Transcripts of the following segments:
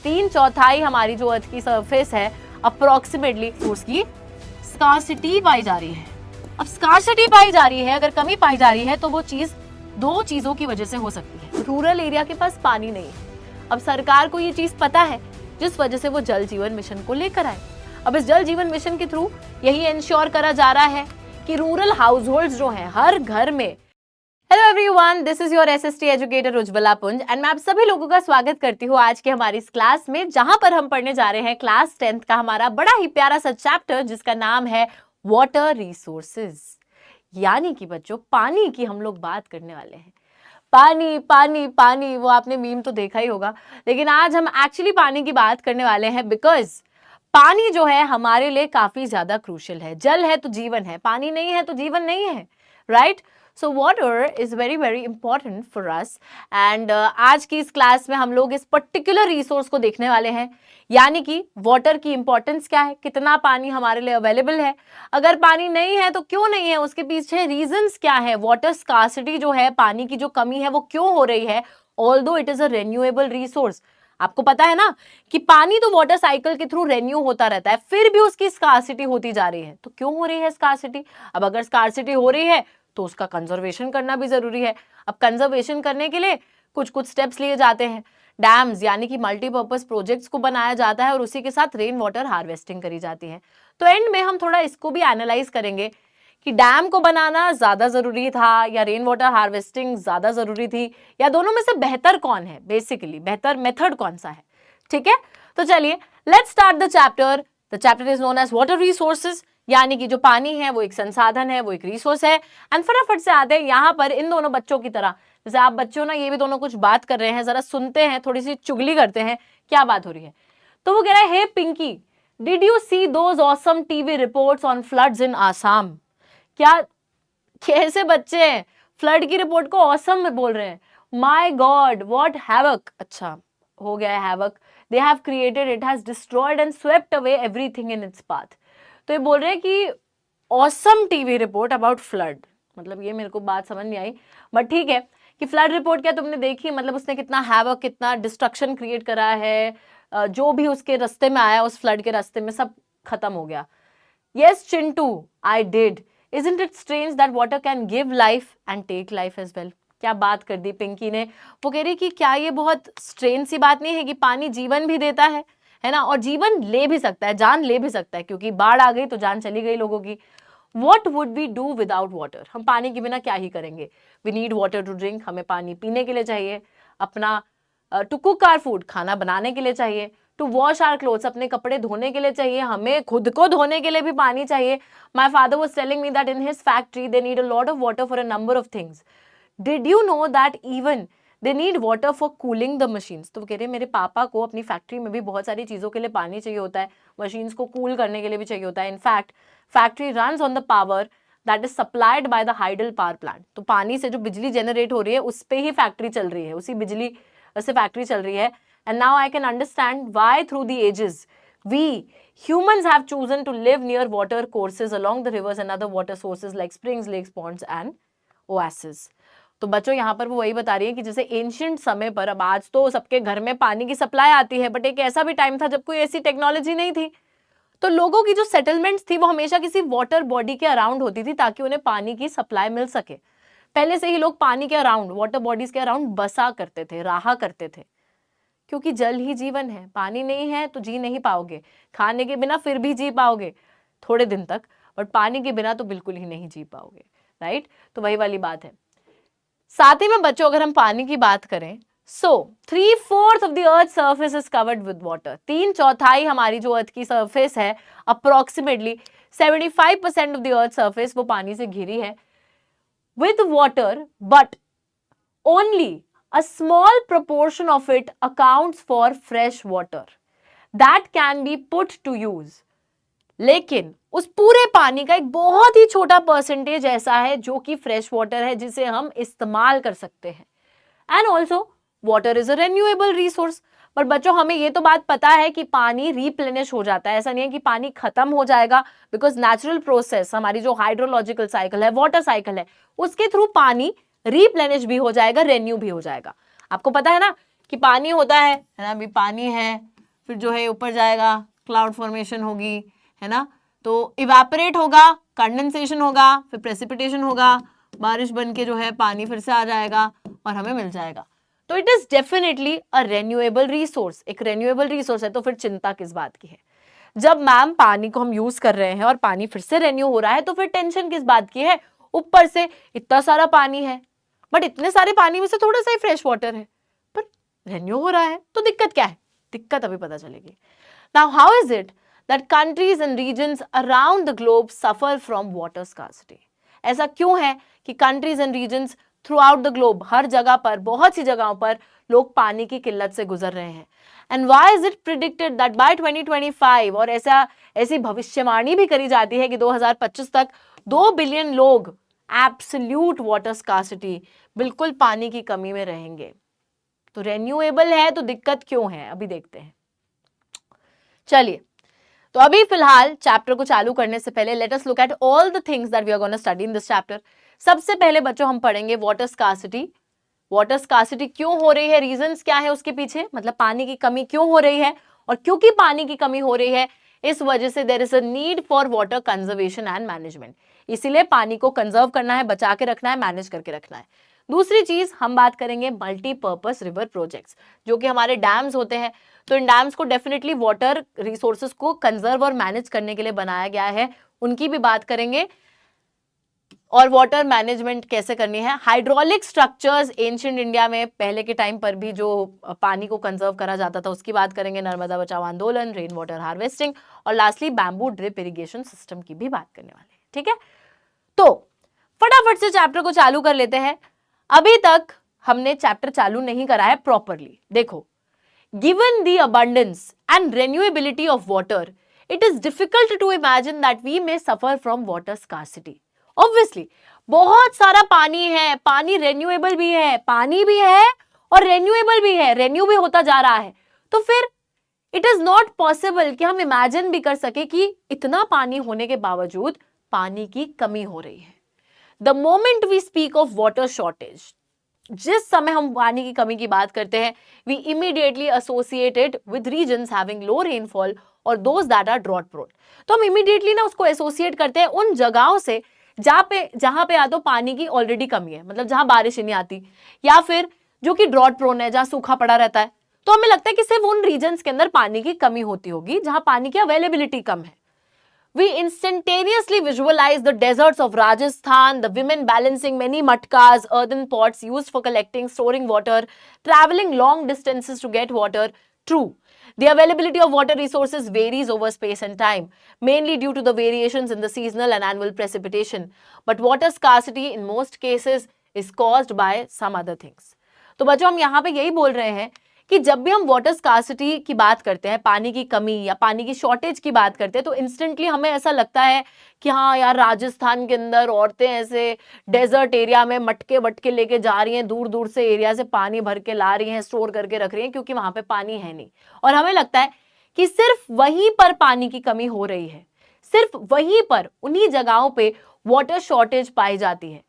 3/4 हमारी जो अर्थ की सरफेस है अप्रोक्सीमेटली उसकी स्कार्सिटी पाई जा रही है। अब स्कार्सिटी पाई जा रही है, अगर कमी पाई जा रही है तो वो चीज दो चीजों की वजह से हो सकती है। रूरल एरिया के पास पानी नहीं है। अब सरकार को ये चीज पता है, जिस वजह से वो जल जीवन मिशन को लेकर आए। अब इस जल जीवन मिशन के थ्रू यही इंश्योर करा जा रहा है कि रूरल हाउसहोल्ड्स जो हैं हर घर में। Hello everyone, this is your SST educator Ujjwala पुंज एंड मैं आप सभी लोगों का स्वागत करती हूँ आज के हमारी इस क्लास में, जहां पर हम पढ़ने जा रहे हैं क्लास 10th का हमारा बड़ा ही प्यारा सा चैप्टर जिसका नाम है वाटर रिसोर्सेज। यानी कि बच्चों, पानी की हम लोग बात करने वाले हैं। पानी पानी पानी, वो आपने मीम तो देखा ही होगा, लेकिन आज हम एक्चुअली पानी की बात करने वाले हैं बिकॉज पानी जो है हमारे लिए काफी ज्यादा क्रूशियल है। जल है तो जीवन है, पानी नहीं है तो जीवन नहीं है, right? So water is very very important for us and आज की इस क्लास में हम लोग इस पर्टिकुलर रिसोर्स को देखने वाले हैं। यानी कि वाटर की इंपॉर्टेंस क्या है, कितना पानी हमारे लिए अवेलेबल है, अगर पानी नहीं है तो क्यों नहीं है, उसके पीछे रीजंस क्या है, वाटर स्कार्सिटी जो है, पानी की जो कमी है वो क्यों हो रही है, although it is a renewable resource. आपको पता है ना कि पानी तो वाटर साइकिल के थ्रू रेन्यू होता रहता है, फिर भी उसकी स्कार्सिटी होती जा रही है। तो क्यों हो रही है स्कार्सिटी? अब अगर स्कार्सिटी हो रही है तो उसका कंजर्वेशन करना भी जरूरी है। अब कंजर्वेशन करने के लिए कुछ कुछ स्टेप्स लिए जाते हैं। डैम्स यानी कि मल्टीपर्पज प्रोजेक्ट्स को बनाया जाता है और उसी के साथ रेन वाटर हार्वेस्टिंग करी जाती है। तो एंड में हम थोड़ा इसको भी एनालाइज करेंगे कि डैम को बनाना ज्यादा जरूरी था या रेन वाटर हार्वेस्टिंग ज्यादा जरूरी थी, या दोनों में से बेहतर कौन है, बेसिकली बेहतर मेथड कौन सा है। ठीक है, तो चलिए let's start the chapter. The chapter is known as water resources, यानी कि जो पानी है वो एक संसाधन है, वो एक रिसोर्स है। एंड फटाफट से आते हैं यहाँ पर इन दोनों बच्चों की तरह। जैसे आप बच्चों ना, ये भी दोनों कुछ बात कर रहे हैं, जरा सुनते हैं, थोड़ी सी चुगली करते हैं, क्या बात हो रही है। तो वो कह रहा है, hey Pinky, did you see those awesome TV reports on floods in Assam? क्या कैसे बच्चे हैं, फ्लड की रिपोर्ट को ऑसम में बोल रहे हैं। माय गॉड, व्हाट हैवक, अच्छा हो गया है havoc, they have created, it has destroyed and swept away everything in its path. तो ये बोल रहे हैं कि awesome TV report about flood, मतलब ये मेरे को बात समझ नहीं आई, बट ठीक है कि फ्लड रिपोर्ट क्या तुमने देखी, मतलब उसने कितना हैवक, कितना डिस्ट्रक्शन क्रिएट करा है, जो भी उसके रास्ते में आया, उस फ्लड के रास्ते में सब खत्म हो गया। Yes Chintu, I did. Isn't it strange that water can give life and take life as well? क्या बात कर दी पिंकी ने। वो कह रही कि क्या ये बहुत स्ट्रेन सी बात नहीं है कि पानी जीवन भी देता है ना, और जीवन ले भी सकता है, जान ले भी सकता है, क्योंकि बाढ़ आ गई तो जान चली गई लोगों की। What would we do without water? हम पानी के बिना क्या ही करेंगे। We need water to drink, हमें पानी पीने के लिए चाहिए, अपना टू कुक आवर फूड, खाना बनाने के लिए चाहिए, टू वॉश आवर क्लोथ्स, अपने कपड़े धोने के लिए चाहिए, हमें खुद को धोने के लिए भी पानी चाहिए। My father was telling me that in his factory they need a lot of water for a number of things. Did you know that even they need water for cooling the machines? तो वो कह रहे हैं मेरे पापा को अपनी factory में भी बहुत सारी चीज़ों के लिए पानी चाहिए होता है, मशीन्स को कूल करने के लिए भी चाहिए होता है। In fact factory runs on the power that is supplied by the hydel power plant. तो पानी से जो बिजली जनरेट हो रही है उस पर ही फैक्ट्री चल रही है, उसी बिजली से फैक्ट्री चल रही है। And now I can understand why through the ages we humans have chosen to live near water courses along the rivers and other water sources like springs, lakes, ponds and oases. तो बच्चों यहाँ पर वो वही बता रही है कि जैसे एंशिएंट समय पर, अब आज तो सबके घर में पानी की सप्लाई आती है, बट एक ऐसा भी टाइम था जब कोई ऐसी टेक्नोलॉजी नहीं थी, तो लोगों की जो सेटलमेंट्स थी वो हमेशा किसी वाटर बॉडी के अराउंड होती थी ताकि उन्हें पानी की सप्लाई मिल सके। पहले से ही लोग पानी के अराउंड, वाटर बॉडीज के अराउंड बसा करते थे, रहा करते थे, क्योंकि जल ही जीवन है। पानी नहीं है तो जी नहीं पाओगे, खाने के बिना फिर भी जी पाओगे थोड़े दिन तक, बट पानी के बिना तो बिल्कुल ही नहीं जी पाओगे, राइट? तो वही वाली बात है। साथ ही में बच्चों, अगर हम पानी की बात करें, सो 3/4 of the earth surface is covered with water. 3/4 हमारी जो अर्थ की सरफेस है approximately 75% of the earth surface वो पानी से घिरी है with water, but only a small proportion of it accounts for fresh water that can be put to use. लेकिन उस पूरे पानी का एक बहुत ही छोटा परसेंटेज ऐसा है जो कि फ्रेश वाटर है, जिसे हम इस्तेमाल कर सकते हैं। And also water is a renewable resource. पर बच्चों, हमें ये तो बात पता है कि पानी रिप्लेनिश हो जाता है, ऐसा नहीं है कि पानी खत्म हो जाएगा, बिकॉज नेचुरल प्रोसेस, हमारी जो हाइड्रोलॉजिकल साइकिल है, वाटर साइकिल है, उसके थ्रू पानी रिप्लेनिश भी हो जाएगा, रेन्यू भी हो जाएगा। आपको पता है ना कि पानी होता है ना, अभी पानी है, फिर जो है ऊपर जाएगा, क्लाउड फॉर्मेशन होगी, है ना, तो इवेपोरेट होगा, कंडेंसेशन होगा, फिर प्रेसिपिटेशन होगा, बारिश बन के जो है पानी फिर से आ जाएगा और हमें मिल जाएगा। तो it is definitely a renewable resource, एक रेन्यूएबल रिसोर्स है। तो फिर चिंता किस बात की है? जब मैम पानी को हम यूज कर रहे हैं और पानी फिर से रेन्यू हो रहा है, तो फिर टेंशन किस बात की है? ऊपर से इतना सारा पानी है, बट इतने सारे पानी में से थोड़ा सा ही फ्रेश वाटर है, पर रेन्यू हो रहा है, तो दिक्कत क्या है? दिक्कत अभी पता चलेगी। Now how is it that countries and regions around the globe suffer from water scarcity? ऐसा क्यों है कि countries and regions throughout the globe, हर जगह पर, बहुत सी जगहों पर लोग पानी की किल्लत से गुजर रहे हैं? And why is it predicted that bye 2025, और ऐसी भविष्यवाणी भी करी जाती है कि 2025 तक 2 बिलियन लोग एब्सोल्यूट वाटर स्कार्सिटी, बिल्कुल पानी की कमी में रहेंगे। तो रेन्यूएबल है तो दिक्कत क्यों है, अभी देखते हैं। चलिए, तो अभी फिलहाल चैप्टर को चालू करने से पहले let us look at all the things that we are gonna study in this chapter. सबसे पहले बच्चों हम पढ़ेंगे वाटर स्कार्सिटी। वाटर स्कार्सिटी क्यों हो रही है, रीजंस क्या है उसके पीछे, मतलब पानी की कमी क्यों हो रही है, और क्योंकि पानी की कमी हो रही है इस वजह से there is a need for water conservation and management. इसीलिए पानी को कंजर्व करना है, बचा के रखना है, मैनेज करके रखना है। दूसरी चीज हम बात करेंगे मल्टीपर्पस रिवर प्रोजेक्ट्स, जो कि हमारे डैम्स होते हैं। तो इन डैम्स को डेफिनेटली वाटर रिसोर्सेज को कंजर्व और मैनेज करने के लिए बनाया गया है, उनकी भी बात करेंगे। और वाटर मैनेजमेंट कैसे करनी है। हाइड्रोलिक स्ट्रक्चर्स एंशिएंट इंडिया में पहले के टाइम पर भी जो पानी को कंजर्व करा जाता था उसकी बात करेंगे, नर्मदा बचाओ आंदोलन, रेन वाटर हार्वेस्टिंग, और lastly bamboo drip irrigation system की भी बात करने वाले हैं। ठीक है, तो फटाफट से चैप्टर को चालू कर लेते हैं। अभी तक हमने चैप्टर चालू नहीं करा है प्रॉपरली। देखो, given the abundance and renewability of water, it is difficult to imagine that we may suffer from water scarcity. Obviously, बहुत सारा पानी है, पानी रेन्यूएबल भी है, पानी भी है और रेन्यूएबल भी है, रेन्यू भी होता जा रहा है। तो फिर इट इज नॉट पॉसिबल कि हम इमेजिन भी कर सके कि इतना पानी होने के बावजूद पानी की कमी हो रही है। The moment we speak of water shortage, जिस समय हम पानी की कमी की बात करते हैं, we immediately associated with regions having low rainfall और those that are drought prone. तो हम इमीडिएटली ना उसको एसोसिएट करते हैं उन जगहों से जहां पे या तो पानी की ऑलरेडी कमी है, मतलब जहां बारिश ही नहीं आती, या फिर जो कि ड्रॉट प्रोन है, जहां सूखा पड़ा रहता है। तो हमें लगता है कि सिर्फ उन रीजन्स के अंदर पानी की कमी होती होगी जहां पानी की अवेलेबिलिटी कम है। We instantaneously visualize the deserts of Rajasthan, the women balancing many matkas, earthen pots used for collecting, storing water, traveling long distances to get water. True, the availability of water resources varies over space and time, mainly due to the variations in the seasonal and annual precipitation. But water scarcity in most cases is caused by some other things. तो बच्चों, हम यहाँ पे यही बोल रहे हैं कि जब भी हम वाटर स्कार्सिटी की बात करते हैं, पानी की कमी या पानी की शॉर्टेज की बात करते हैं, तो इंस्टेंटली हमें ऐसा लगता है कि हाँ यार, राजस्थान के अंदर औरतें ऐसे डेजर्ट एरिया में मटके वटके लेके जा रही हैं, दूर दूर से एरिया से पानी भर के ला रही हैं, स्टोर करके रख रही हैं, क्योंकि वहां पे पानी है नहीं। और हमें लगता है कि सिर्फ वहीं पर पानी की कमी हो रही है, सिर्फ वहीं पर, उन्हीं जगहों पे वाटर शॉर्टेज पाई जाती है।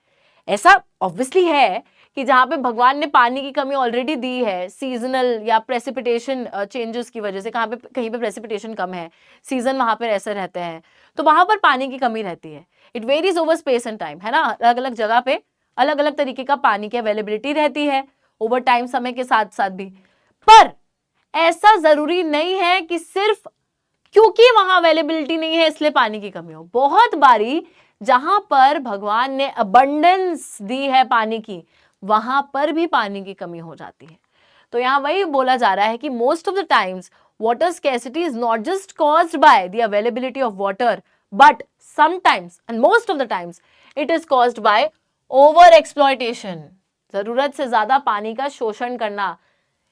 ऐसा ऑब्वियसली है कि जहां पे भगवान ने पानी की कमी ऑलरेडी दी है, सीजनल या प्रेसिपिटेशन चेंजेस की वजह से, कहीं पे प्रेसिपिटेशन कम है, सीजन वहां पे ऐसे रहते हैं, तो वहां पर पानी की कमी रहती है। It varies over space and time, है ना, अलग अलग जगह पे अलग अलग तरीके का पानी की अवेलेबिलिटी रहती है ओवर टाइम, समय के साथ साथ भी। पर ऐसा जरूरी नहीं है कि सिर्फ क्योंकि वहां अवेलेबिलिटी नहीं है इसलिए पानी की कमी हो। बहुत बारी जहां पर भगवान ने अबंडेंस दी है पानी की, वहां पर भी पानी की कमी हो जाती है। तो यहां वही बोला जा रहा है कि most of the times water scarcity is not just caused by the availability of water, but sometimes and most of the times it is caused by over exploitation, जरूरत से ज्यादा पानी का शोषण करना,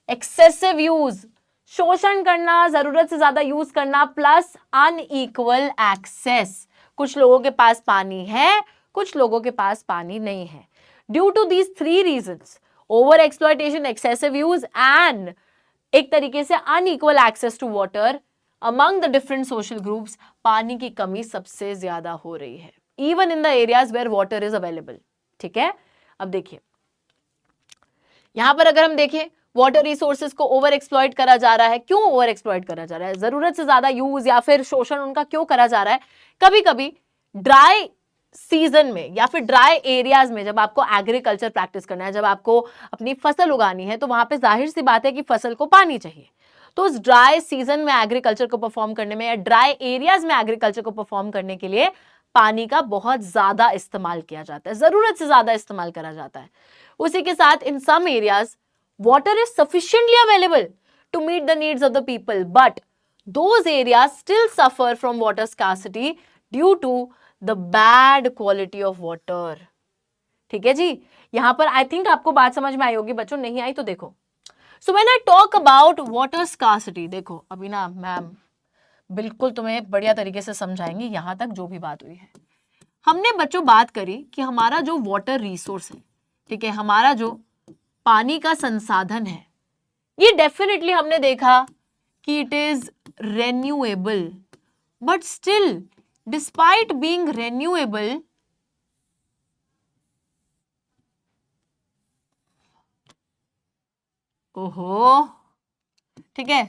एक्सेसिव यूज, शोषण करना, जरूरत से ज्यादा यूज करना, प्लस अनइक्वल एक्सेस। कुछ लोगों के पास पानी है, कुछ लोगों के पास पानी नहीं है। Due to these 3 reasons, over exploitation, excessive use and एक तरीके से unequal access to water among the different social groups, पानी की कमी सबसे ज्यादा हो रही है, even in the areas where water is available. ठीक है, अब देखिए यहां पर अगर हम देखें वाटर रिसोर्सेज को ओवर एक्सप्लॉइट करा जा रहा है। क्यों ओवर एक्सप्लॉइट करा जा रहा है? जरूरत से ज्यादा यूज या फिर शोषण उनका क्यों करा जा रहा है? कभी कभी ड्राई सीजन में या फिर ड्राई एरियाज में जब आपको एग्रीकल्चर प्रैक्टिस करना है, जब आपको अपनी फसल उगानी है, तो वहां पे जाहिर सी बात है कि फसल को पानी चाहिए। तो उस ड्राई सीजन में एग्रीकल्चर को परफॉर्म करने में या ड्राई एरियाज में एग्रीकल्चर को परफॉर्म करने के लिए पानी का बहुत ज्यादा इस्तेमाल किया जाता है, जरूरत से ज्यादा इस्तेमाल करा जाता है। उसी के साथ in some areas water is sufficiently available to meet the needs of the people, but those areas still suffer from water scarcity due to the bad quality of water. ठीक है जी, यहां पर आई थिंक आपको बात समझ में आई होगी बच्चों, नहीं आई तो देखो। So when I talk about water scarcity, देखो अभी ना मैम बिल्कुल तुम्हें बढ़िया तरीके से समझाएंगे यहां तक जो भी बात हुई है। हमने बच्चों बात करी कि हमारा जो वाटर रिसोर्स है, ठीक है, हमारा जो पानी का संसाधन है, ये डेफिनेटली हमने देखा कि it is renewable, but still despite being renewable, ओहो, ठीक है,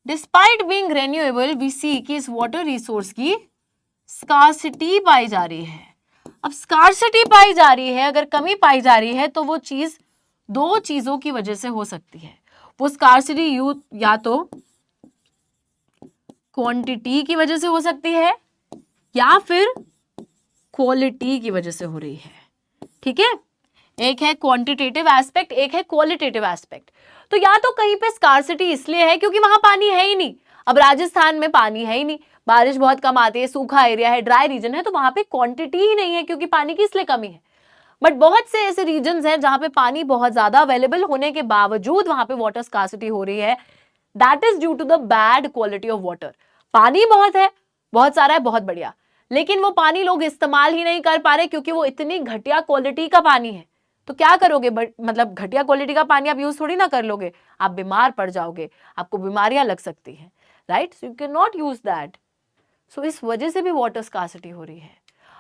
डिस्पाइट बीइंग रेन्यूएबल वी सी कि इस वाटर रिसोर्स की स्कार्सिटी पाई जा रही है। अब स्कार्सिटी पाई जा रही है, अगर कमी पाई जा रही है, तो वो चीज दो चीजों की वजह से हो सकती है। वो स्कार्सिटी या तो क्वांटिटी की वजह से हो सकती है या फिर क्वालिटी की वजह से हो रही है। ठीक है, एक है क्वांटिटेटिव एस्पेक्ट, एक है क्वालिटेटिव एस्पेक्ट। तो या तो कहीं पे स्कार्सिटी इसलिए है क्योंकि वहां पानी है ही नहीं। अब राजस्थान में पानी है ही नहीं, बारिश बहुत कम आती है, सूखा एरिया है, ड्राई रीजन है, तो वहां पे क्वांटिटी ही नहीं है क्योंकि पानी की इसलिए कमी है। बट बहुत से ऐसे रीजन्स हैं जहां पे पानी बहुत ज्यादा अवेलेबल होने के बावजूद वहां पे वाटर स्कार्सिटी हो रही है। That is due to the bad quality of water. पानी बहुत है, बहुत सारा है, बहुत बढ़िया, लेकिन वो पानी लोग इस्तेमाल ही नहीं कर पा रहे क्योंकि वो इतनी घटिया क्वालिटी का पानी है। तो क्या करोगे, मतलब घटिया क्वालिटी का पानी आप यूज थोड़ी ना कर लोगे, आप बीमार पड़ जाओगे, आपको बीमारियां लग सकती हैं, right? So you can not use that. So इस वजह से भी वाटर स्कार्सिटी हो रही है।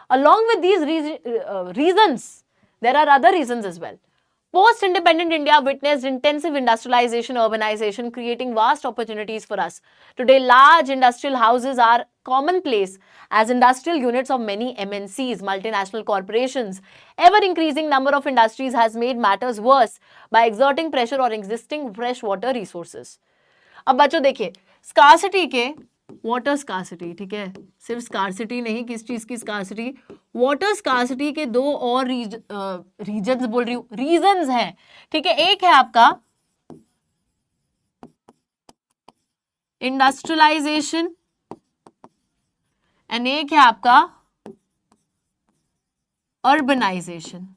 Along with these reasons, there are other reasons as well. Post-independent India witnessed intensive industrialization, urbanization, creating vast opportunities for us. Today, large industrial houses are commonplace as industrial units of many MNCs, multinational corporations. Ever-increasing number of industries has made matters worse by exerting pressure on existing freshwater resources. अब बच्चों देखिए, scarcity के water scarcity, ठीक है, सिर्फ scarcity नहीं, किस चीज की स्कार्सिटी, वाटर स्कार्सिटी के दो और रीजन्स बोल रही हूं, रीजन्स हैं, ठीक है। एक है आपका इंडस्ट्रियलाइजेशन एंड एक है आपका अर्बनाइजेशन,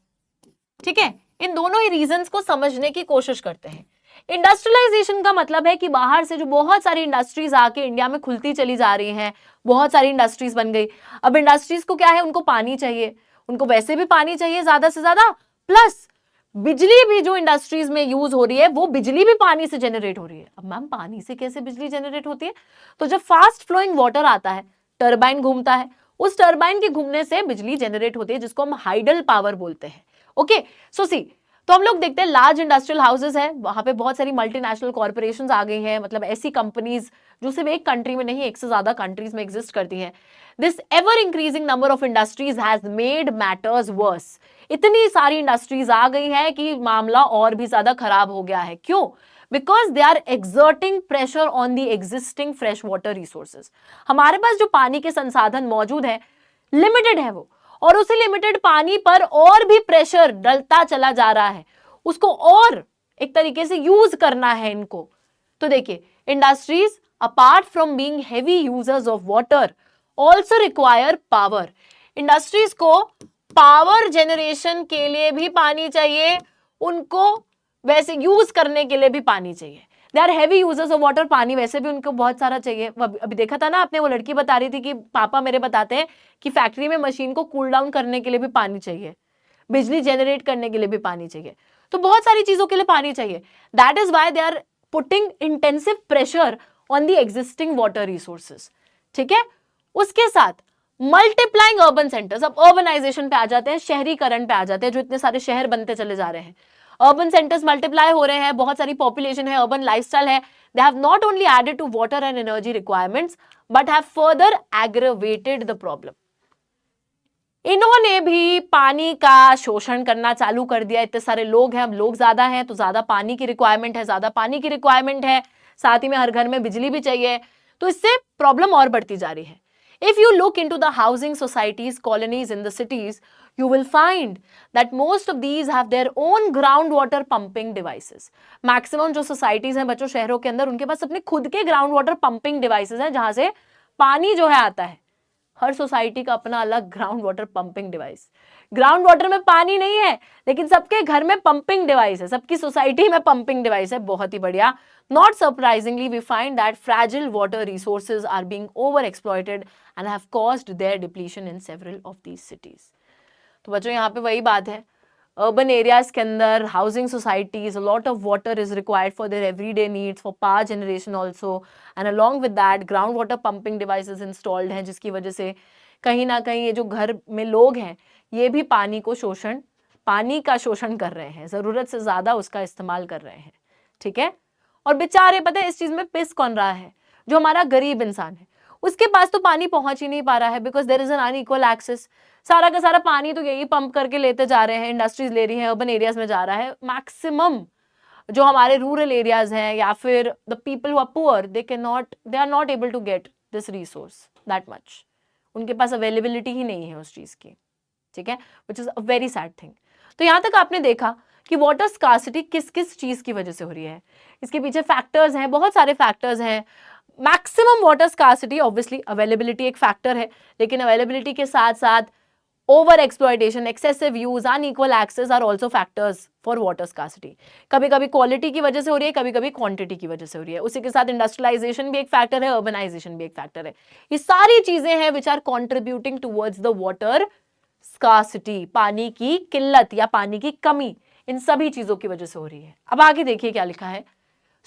ठीक है। इन दोनों ही रीजन्स को समझने की कोशिश करते हैं। इंडस्ट्रियलाइजेशन का मतलब है कि बाहर से जो बहुत सारी इंडस्ट्रीज आके इंडिया में खुलती चली जा रही हैं, बहुत सारी इंडस्ट्रीज बन गई। अब इंडस्ट्रीज को क्या है, उनको पानी चाहिए, उनको वैसे भी पानी चाहिए ज्यादा से ज्यादा, प्लस बिजली भी जो इंडस्ट्रीज में यूज हो रही है वो बिजली भी पानी से जनरेट हो रही है। अब मैम पानी से कैसे बिजली जनरेट होती है? तो जब फास्ट फ्लोइंग वाटर आता है, टरबाइन घूमता है, उस टरबाइन के घूमने से बिजली जनरेट होती है, जिसको हम हाइडल पावर बोलते हैं। ओके, सो सी, तो हम लोग देखते हैं लार्ज इंडस्ट्रियल हाउसेज है, वहां पे बहुत सारी मल्टीनेशनल कॉर्पोरेशंस आ गई हैं, मतलब ऐसी कंपनीज जो सिर्फ एक कंट्री में नहीं, एक से ज्यादा कंट्रीज में एग्जिस्ट करती हैं। This ever increasing number of industries has made matters verse. इतनी सारी इंडस्ट्रीज आ गई है कि मामला और भी ज्यादा खराब हो गया है। क्यों? Because they are exerting pressure on the existing fresh water resources. हमारे पास जो पानी के संसाधन मौजूद है, लिमिटेड है वो, और उसी लिमिटेड पानी पर और भी प्रेशर डलता चला जा रहा है, उसको और एक तरीके से यूज करना है इनको। तो देखिए, industries apart from being heavy users of water also require power. Industries को पावर जनरेशन के लिए भी पानी चाहिए, उनको वैसे यूज करने के लिए भी पानी चाहिए। They are heavy users of water, पानी वैसे भी उनको बहुत सारा चाहिए। अभी देखा था ना आपने, वो लड़की बता रही थी कि पापा मेरे बताते हैं कि फैक्ट्री में मशीन को कूल डाउन करने के लिए भी पानी चाहिए, बिजली जनरेट करने के लिए भी पानी चाहिए, तो बहुत सारी चीजों के लिए पानी चाहिए। That is why they are putting intensive pressure on the existing water resources. ठीक है, उसके साथ मल्टीप्लाइंग अर्बन सेंटर्स। अब अर्बनाइजेशन पे आ जाते हैं, शहरीकरण पे आ जाते हैं, जो इतने सारे शहर बनते चले जा रहे हैं। अर्बन सेंटर्स मल्टीप्लाई हो रहे हैं, बहुत सारी पॉपुलेशन है, अर्बन लाइफस्टाइल है, they have not only added to water and energy requirements but have further aggravated the problem. इन्होंने भी पानी का शोषण करना चालू कर दिया। इतने सारे लोग हैं, अब लोग ज्यादा हैं तो ज्यादा पानी की रिक्वायरमेंट है, ज्यादा पानी की रिक्वायरमेंट है, साथ ही में हर घर में बिजली भी चाहिए, तो इससे प्रॉब्लम और बढ़ती जा रही है। If you look into the housing societies, colonies in the cities, you will find that most of these have their own groundwater pumping devices. Maximum जो societies हैं बच्चों शहरों के अंदर, उनके पास अपने खुद के groundwater pumping devices हैं जहां से पानी जो है आता है। हर सोसाइटी का अपना अलग ground water pumping device. Ground water में पानी नहीं है लेकिन सबके घर में पंपिंग डिवाइस है, सबकी सोसाइटी में पंपिंग डिवाइस है। बहुत ही बढ़िया। Not surprisingly we find that fragile water resources are being over exploited and have caused their depletion in several of these cities. तो बच्चों यहाँ पे वही बात है, urban areas के अंदर housing societies, a lot of water is required for their everyday needs, for power generation also, and along with that groundwater pumping devices installed हैं, जिसकी वजह से कहीं ना कहीं ये जो घर में लोग हैं ये भी पानी का शोषण कर रहे हैं, ज़रूरत से ज़्यादा उसका इस्तेमाल कर रहे हैं। ठीक है, और बेचारे पता है इस चीज़ में पिस कौन रहा है? जो हमारा गरीब इंसान है, उसके पास तो पानी पहुंच ही नहीं पा रहा है, because there is an unequal access. सारा का सारा पानी तो यही पंप करके लेते जा रहे हैं, इंडस्ट्रीज ले रही हैं, अर्बन एरियाज में जा रहा है। मैक्सिमम जो हमारे रूरल एरियाज हैं या फिर the people who are poor, they are not able to get this resource that much. उनके पास अवेलेबिलिटी ही नहीं है उस चीज की। ठीक है, विच is a very sad thing. तो यहाँ तक आपने देखा कि वाटर स्कार्सिटी किस किस चीज की वजह से हो रही है। इसके पीछे फैक्टर्स हैं, बहुत सारे फैक्टर्स हैं। Maximum water scarcity, obviously availability एक फैक्टर है, लेकिन अवेलेबिलिटी के साथ साथ over exploitation, excessive use, unequal access are also factors for water scarcity. कभी कभी क्वालिटी की वजह से हो रही है, कभी कभी क्वांटिटी की वजह से हो रही है। उसी के साथ इंडस्ट्रियलाइजेशन भी एक फैक्टर है, अर्बनाइजेशन भी एक फैक्टर है। ये सारी चीजें हैं which are contributing towards the water scarcity, पानी की किल्लत या पानी की कमी, इन सभी चीजों की वजह से हो रही है। अब आगे देखिए क्या लिखा है।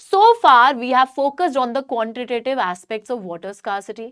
So far, we have focused on the quantitative aspects of water scarcity.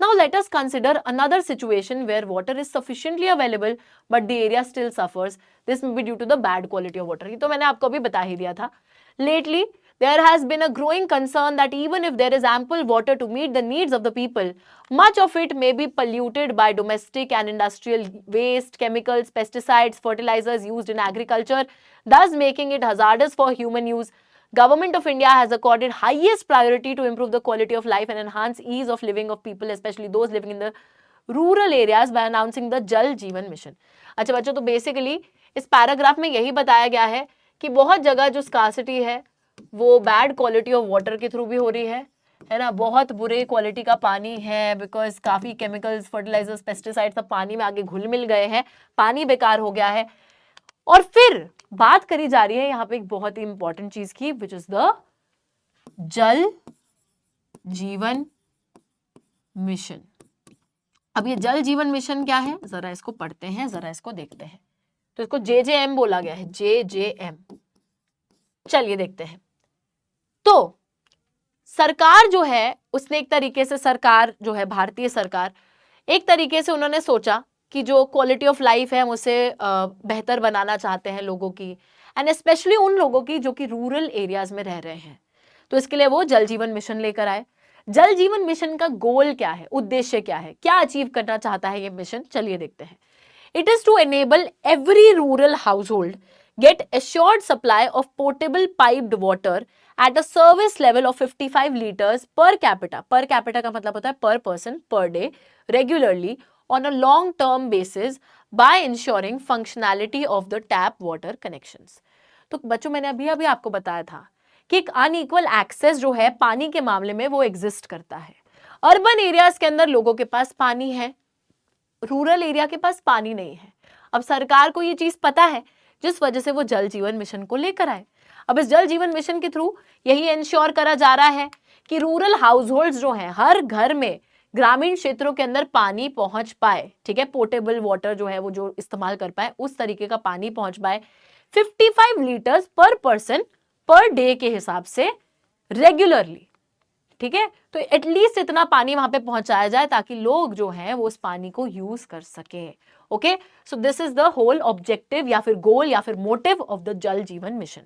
Now, let us consider another situation where water is sufficiently available, but the area still suffers. This may be due to the bad quality of water. ये तो मैंने आपको अभी बता ही दिया था। Lately, there has been a growing concern that even if there is ample water to meet the needs of the people, much of it may be polluted by domestic and industrial waste, chemicals, pesticides, fertilizers used in agriculture, thus making it hazardous for human use. Government of India has accorded highest priority to improve the quality of life and enhance ease of living of people, especially those living in the rural areas, by announcing the Jal Jeevan Mission. अच्छा बच्चों, तो basically इस paragraph में यही बताया गया है कि बहुत जगह जो स्कार्सिटी है वो बैड क्वालिटी ऑफ वाटर के थ्रू भी हो रही है ना। बहुत बुरे क्वालिटी का पानी है, बिकॉज काफ़ी केमिकल्स, फर्टिलाइजर्स, पेस्टिसाइड सब पानी में आगे घुल मिल गए हैं, पानी बेकार हो गया है। और फिर बात करी जा रही है यहाँ पे एक बहुत ही इंपॉर्टेंट चीज की, विच इज द जल जीवन मिशन। अब ये जल जीवन मिशन क्या है, जरा इसको पढ़ते हैं, जरा इसको देखते हैं। तो इसको JJM बोला गया है, JJM। चलिए देखते हैं। तो सरकार जो है उसने एक तरीके से, सरकार जो है भारतीय सरकार, एक तरीके से उन्होंने सोचा कि जो क्वालिटी ऑफ लाइफ है हम उसे बेहतर बनाना चाहते हैं लोगों की, एंड स्पेशली उन लोगों की जो कि रूरल एरियाज में रह रहे हैं। तो इसके लिए वो जल जीवन मिशन लेकर आए। जल जीवन मिशन का गोल क्या है, उद्देश्य क्या है, क्या अचीव करना चाहता है ये मिशन, चलिए देखते हैं। It is to enable every rural household get assured supply of portable piped water at a service level of 55 litres per capita. Per capita का मतलब होता है per person per day, regularly on a long term basis by ensuring functionality of the tap water connections. तो बच्चों मैंने अभी आपको बताया था कि एक अनइक्वल एक्सेस जो है पानी के मामले में वो एग्जिस्ट करता है। अर्बन एरियाज के अंदर लोगों के पास पानी है, रूरल एरिया के पास पानी नहीं है। अब सरकार को ये चीज पता है, जिस वजह से वो जल जीवन मिशन को लेकर आए। अब इस जल जीवन मिशन के थ्रू यही इंश्योर करा जा रहा है कि रूरल हाउस होल्ड्स जो हैं, हर घर में, ग्रामीण क्षेत्रों के अंदर पानी पहुंच पाए। ठीक है, पोर्टेबल वाटर जो है वो जो इस्तेमाल कर पाए, उस तरीके का पानी पहुंच पाए 55 लीटर्स पर पर्सन पर डे के हिसाब से रेगुलरली। ठीक है, तो एटलीस्ट इतना पानी वहां पे पहुंचाया जाए ताकि लोग जो हैं वो उस पानी को यूज कर सके। Okay, so this is the whole objective या फिर गोल या फिर मोटिव ऑफ द जल जीवन mission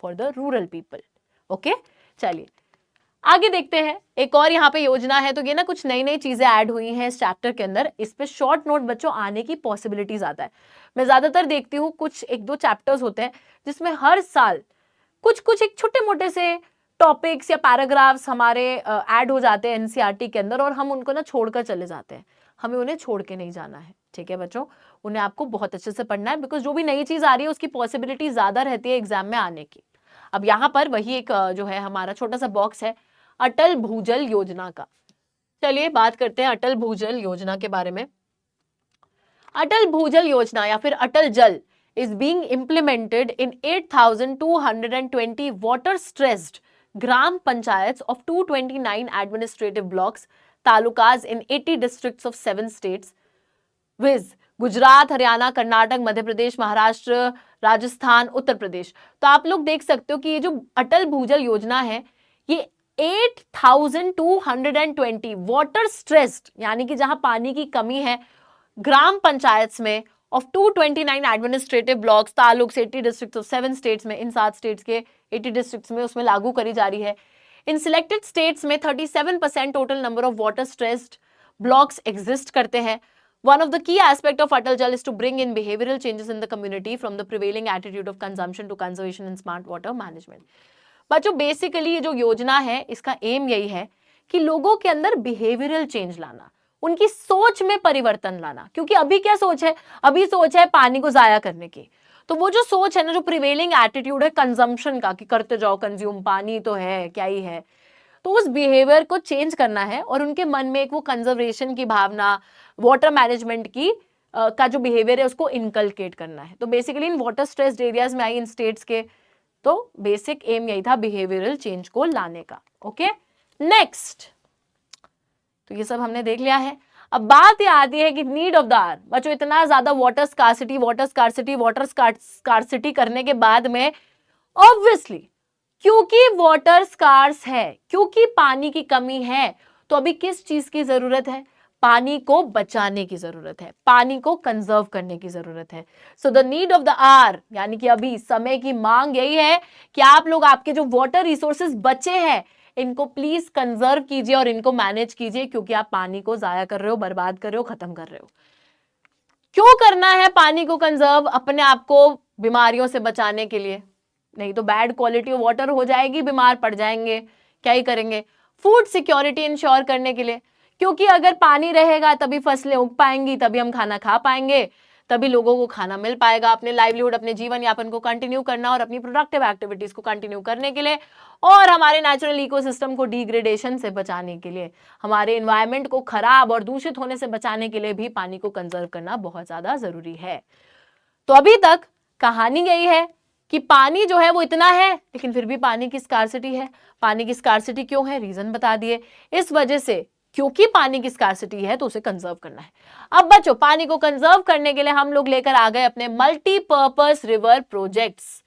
for the rural people. Okay, चलिए आगे देखते हैं। एक और यहाँ पे योजना है, तो ये ना कुछ नई नई चीजें ऐड हुई हैं इस चैप्टर के अंदर। इस पे शॉर्ट नोट बच्चों आने की पॉसिबिलिटी ज्यादा है। मैं ज्यादातर देखती हूँ कुछ एक दो चैप्टर्स होते हैं जिसमें हर साल कुछ कुछ एक छोटे मोटे से टॉपिक्स या पैराग्राफ्स हमारे ऐड हो जाते हैं एनसीईआरटी के अंदर, और हम उनको ना छोड़कर चले जाते हैं। हमें उन्हें छोड़ के नहीं जाना है, ठीक है बच्चों, उन्हें आपको बहुत अच्छे से पढ़ना है, बिकॉज जो भी नई चीज आ रही है उसकी पॉसिबिलिटी ज्यादा रहती है एग्जाम में आने की। अब यहाँ पर वही एक जो है हमारा छोटा सा बॉक्स है अटल भूजल योजना का। चलिए बात करते हैं अटल भूजल योजना के बारे में। अटल भूजल योजना या फिर अटल जल is being implemented in 8,220 water stressed gram panchayats of 229 administrative blocks talukas in 80 districts of 7 states Vij Gujarat, Haryana, Karnataka, Madhya Pradesh, Maharashtra, Rajasthan, Uttar Pradesh. तो आप लोग देख सकते हो कि ये जो अटल भूजल योजना है ये 8,220 वाटर स्ट्रेस्ड यानी कि जहां पानी की कमी है ग्राम पंचायत में of 229 administrative blocks taluks 80 districts of 7 states में, इन 7 स्टेट्स के 80 डिस्ट्रिक्ट्स में उसमें लागू करी जा रही है। इन सिलेक्टेड स्टेट्स में 37% total number of water stressed blocks exist करते हैं। One of the key aspect of Atal Jal is to bring in behavioral changes in the community from the prevailing attitude of consumption to conservation and smart water management. बच्चों basically ये जो योजना है इसका M यही है कि लोगों के अंदर बिहेवियरल चेंज लाना, उनकी सोच में परिवर्तन लाना। क्योंकि अभी क्या सोच है, अभी सोच है पानी को जाया करने की। तो वो जो सोच है ना, जो प्रिवेलिंग एटीट्यूड है कंजम्पशन का कि करते जाओ कंज्यूम, पानी तो है क्या ही है, तो उस बिहेवियर को चेंज करना है और उनके मन में एक वो कंजर्वेशन की भावना, वाटर मैनेजमेंट की का जो बिहेवियर है उसको इनकलकेट करना है। तो basically in water stressed areas में आई इन स्टेट्स के, तो बेसिक एम यही था बिहेवियरल चेंज को लाने का। ओके, नेक्स्ट, तो ये सब हमने देख लिया है। अब बात ये आती है कि नीड ऑफ द आवर। बच्चों इतना ज्यादा वाटर स्कार्सिटी करने के बाद में ऑब्वियसली क्योंकि वाटर स्कार्स है, क्योंकि पानी की कमी है, तो अभी किस चीज की जरूरत है, पानी को बचाने की जरूरत है, पानी को कंजर्व करने की जरूरत है। So the need of the hour यानी कि अभी समय की मांग यही है कि आप लोग आपके जो वाटर रिसोर्सेज बचे हैं इनको प्लीज कंजर्व कीजिए और इनको मैनेज कीजिए, क्योंकि आप पानी को जाया कर रहे हो, बर्बाद कर रहे हो, खत्म कर रहे हो। क्यों करना है पानी को कंजर्व? अपने आप को बीमारियों से बचाने के लिए, नहीं तो बैड क्वालिटी ऑफ वाटर हो जाएगी, बीमार पड़ जाएंगे, क्या ही करेंगे। फूड सिक्योरिटी इंश्योर करने के लिए, क्योंकि अगर पानी रहेगा तभी फसलें उग पाएंगी, तभी हम खाना खा पाएंगे, तभी लोगों को खाना मिल पाएगा, अपने लाइवलीहुड, अपने जीवन यापन को कंटिन्यू करना और अपनी प्रोडक्टिव एक्टिविटीज को कंटिन्यू करने के लिए, और हमारे नेचुरल इकोसिस्टम को डिग्रेडेशन से बचाने के लिए, हमारे एनवायरमेंट को खराब और दूषित होने से बचाने के लिए भी पानी को कंजर्व करना बहुत ज्यादा जरूरी है। तो अभी तक कहानी यही है कि पानी जो है वो इतना है, लेकिन फिर भी पानी की स्कार्सिटी है। पानी की स्कार्सिटी क्यों है, रीजन बता दिए। इस वजह से क्योंकि पानी की स्कार्सिटी है तो उसे कंजर्व करना है। अब बच्चों पानी को कंजर्व करने के लिए हम लोग लेकर आ गए अपने मल्टीपर्पस रिवर प्रोजेक्ट्स।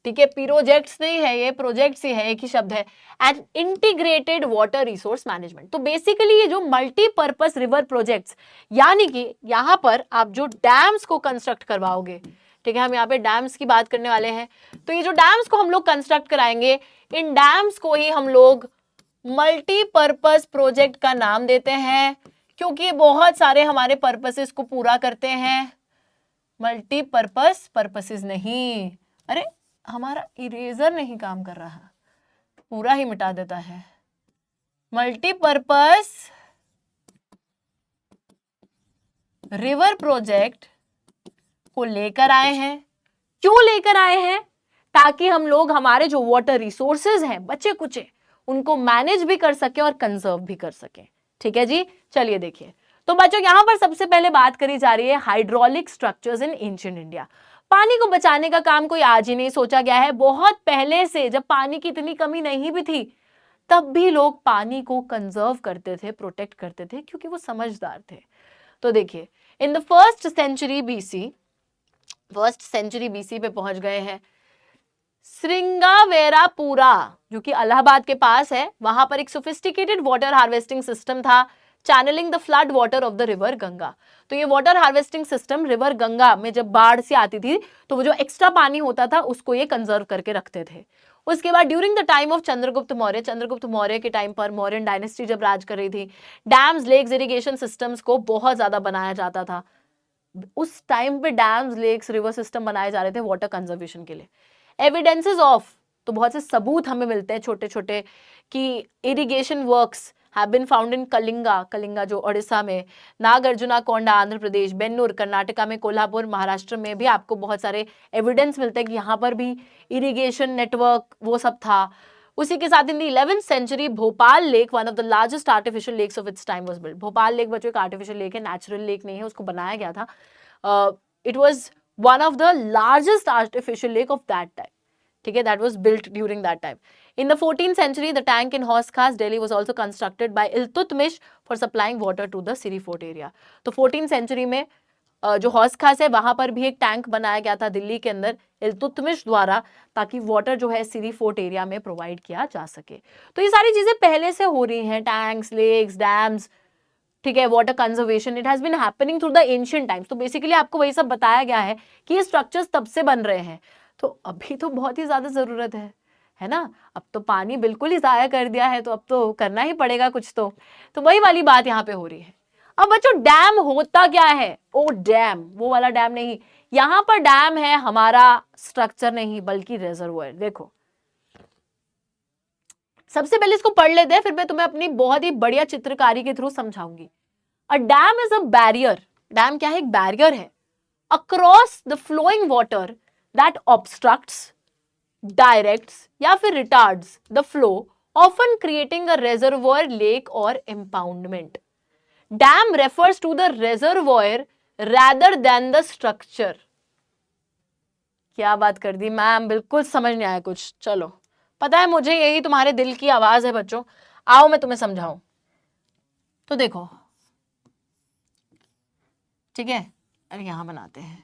ठीक है, प्रोजेक्ट्स नहीं है ये, प्रोजेक्ट्स ही है, एक ही शब्द है, and integrated water resource management. तो बेसिकली ये जो मल्टीपर्पस रिवर प्रोजेक्ट्स यानी कि यहाँ पर आप जो डैम्स को कंस्ट्रक्ट करवाओगे, ठीक है, हम यहाँ पे डैम्स की बात करने वाले हैं, तो ये जो डैम्स को हम लोग कंस्ट्रक्ट कराएंगे, इन डैम्स को ही हम लोग मल्टीपर्पस प्रोजेक्ट का नाम देते हैं, क्योंकि ये बहुत सारे हमारे पर्पसेस को पूरा करते हैं। मल्टीपर्पस पर्पसेस नहीं, अरे हमारा इरेजर नहीं काम कर रहा, पूरा ही मिटा देता है। मल्टीपर्पस रिवर प्रोजेक्ट को लेकर आए हैं। क्यों लेकर आए हैं? ताकि हम लोग हमारे जो वाटर रिसोर्सेज हैं बचे कुचे उनको मैनेज भी कर सके और कंजर्व भी कर सके। ठीक है जी, चलिए देखिए। तो बच्चों यहां पर सबसे पहले बात करी जा रही है hydraulic structures in ancient India. पानी को बचाने का काम कोई आज ही नहीं सोचा गया है, बहुत पहले से, जब पानी की इतनी कमी नहीं भी थी तब भी लोग पानी को कंजर्व करते थे, प्रोटेक्ट करते थे, क्योंकि वो समझदार थे। तो देखिए, in the first century BC पे पहुंच गए हैं। श्रृंगावेरापुरा जो कि इलाहाबाद के पास है, वहां पर एक सोफिस्टिकेटेड वाटर हार्वेस्टिंग सिस्टम था, channeling the flood water of the river Ganga. तो ये water harvesting system river Ganga में जब बाढ़ से आती थी तो वो जो एक्स्ट्रा पानी होता था उसको ये कंजर्व करके रखते थे। उसके बाद during the time of Chandragupta Maurya के टाइम पर, मौर्यन डायनेस्टी जब राज कर रही थी, डैम्स, लेक्स, इरिगेशन सिस्टम्स को बहुत ज्यादा बनाया जाता था। उस टाइम पे डैम्स, लेक्स, रिवर सिस्टम बनाए जा रहे थे वाटर कंजर्वेशन के लिए। एविडेंसेस ऑफ, तो बहुत से सबूत हमें मिलते हैं छोटे छोटे कि irrigation works have been found in Kalinga जो उड़ीसा में, नागार्जुना कोंडा आंध्र प्रदेश, बेन्नूर कर्नाटका में, कोल्हापुर महाराष्ट्र में भी आपको बहुत सारे एविडेंस मिलते हैं कि यहाँ पर भी इरिगेशन नेटवर्क वो सब था। उसी के साथ in the 11th century Bhopal lake, one of the largest artificial lakes of its time was built. Bhopal lake बच्चों एक आर्टिफिशियल लेक है, नेचुरल लेक नहीं है, उसको बनाया गया था। It was one of the largest artificial lake of that time, ठीक है, that was built during that time. In the 14th century, the tank in Hauz Khas, Delhi was also constructed by Iltutmish for supplying water to the Siri Fort area. तो 14th century में जो हौज खास है वहां पर भी एक tank बनाया गया था दिल्ली के अंदर इल्तुतमिश द्वारा, ताकि वाटर जो है सिरी फोर्ट एरिया में प्रोवाइड किया जा सके। तो ये सारी चीजें पहले से हो रही हैं, टैंक्स, लेक्स, डैम्स, ठीक है, water conservation, it has been happening through the ancient times. तो बेसिकली आपको वही सब बताया गया है कि ये स्ट्रक्चर्स तब से बन रहे हैं। तो अभी तो बहुत ही ज्यादा जरूरत है ना, अब तो पानी बिल्कुल ही जाया कर दिया है, तो अब तो करना ही पड़ेगा कुछ तो वही वाली बात यहाँ पे हो रही है। अब बच्चों डैम होता क्या है? ओ डैम, वो वाला डैम नहीं, यहाँ पर डैम है हमारा स्ट्रक्चर नहीं बल्कि रिजर्वोयर। देखो सबसे पहले इसको पढ़ लेते हैं, फिर मैं तुम्हें अपनी बहुत ही बढ़िया चित्रकारी के थ्रू समझाऊंगी। A dam is a barrier, dam क्या है? एक बैरियर है, across the flowing water that obstructs, directs या फिर retards the flow, often creating a reservoir, lake और impoundment. Dam refers to the reservoir rather than the structure। क्या बात कर दी मैम, बिल्कुल समझ नहीं आया कुछ। चलो पता है मुझे, यही तुम्हारे दिल की आवाज है बच्चों, आओ मैं तुम्हें समझाऊं। तो देखो ठीक है, अरे यहां बनाते हैं,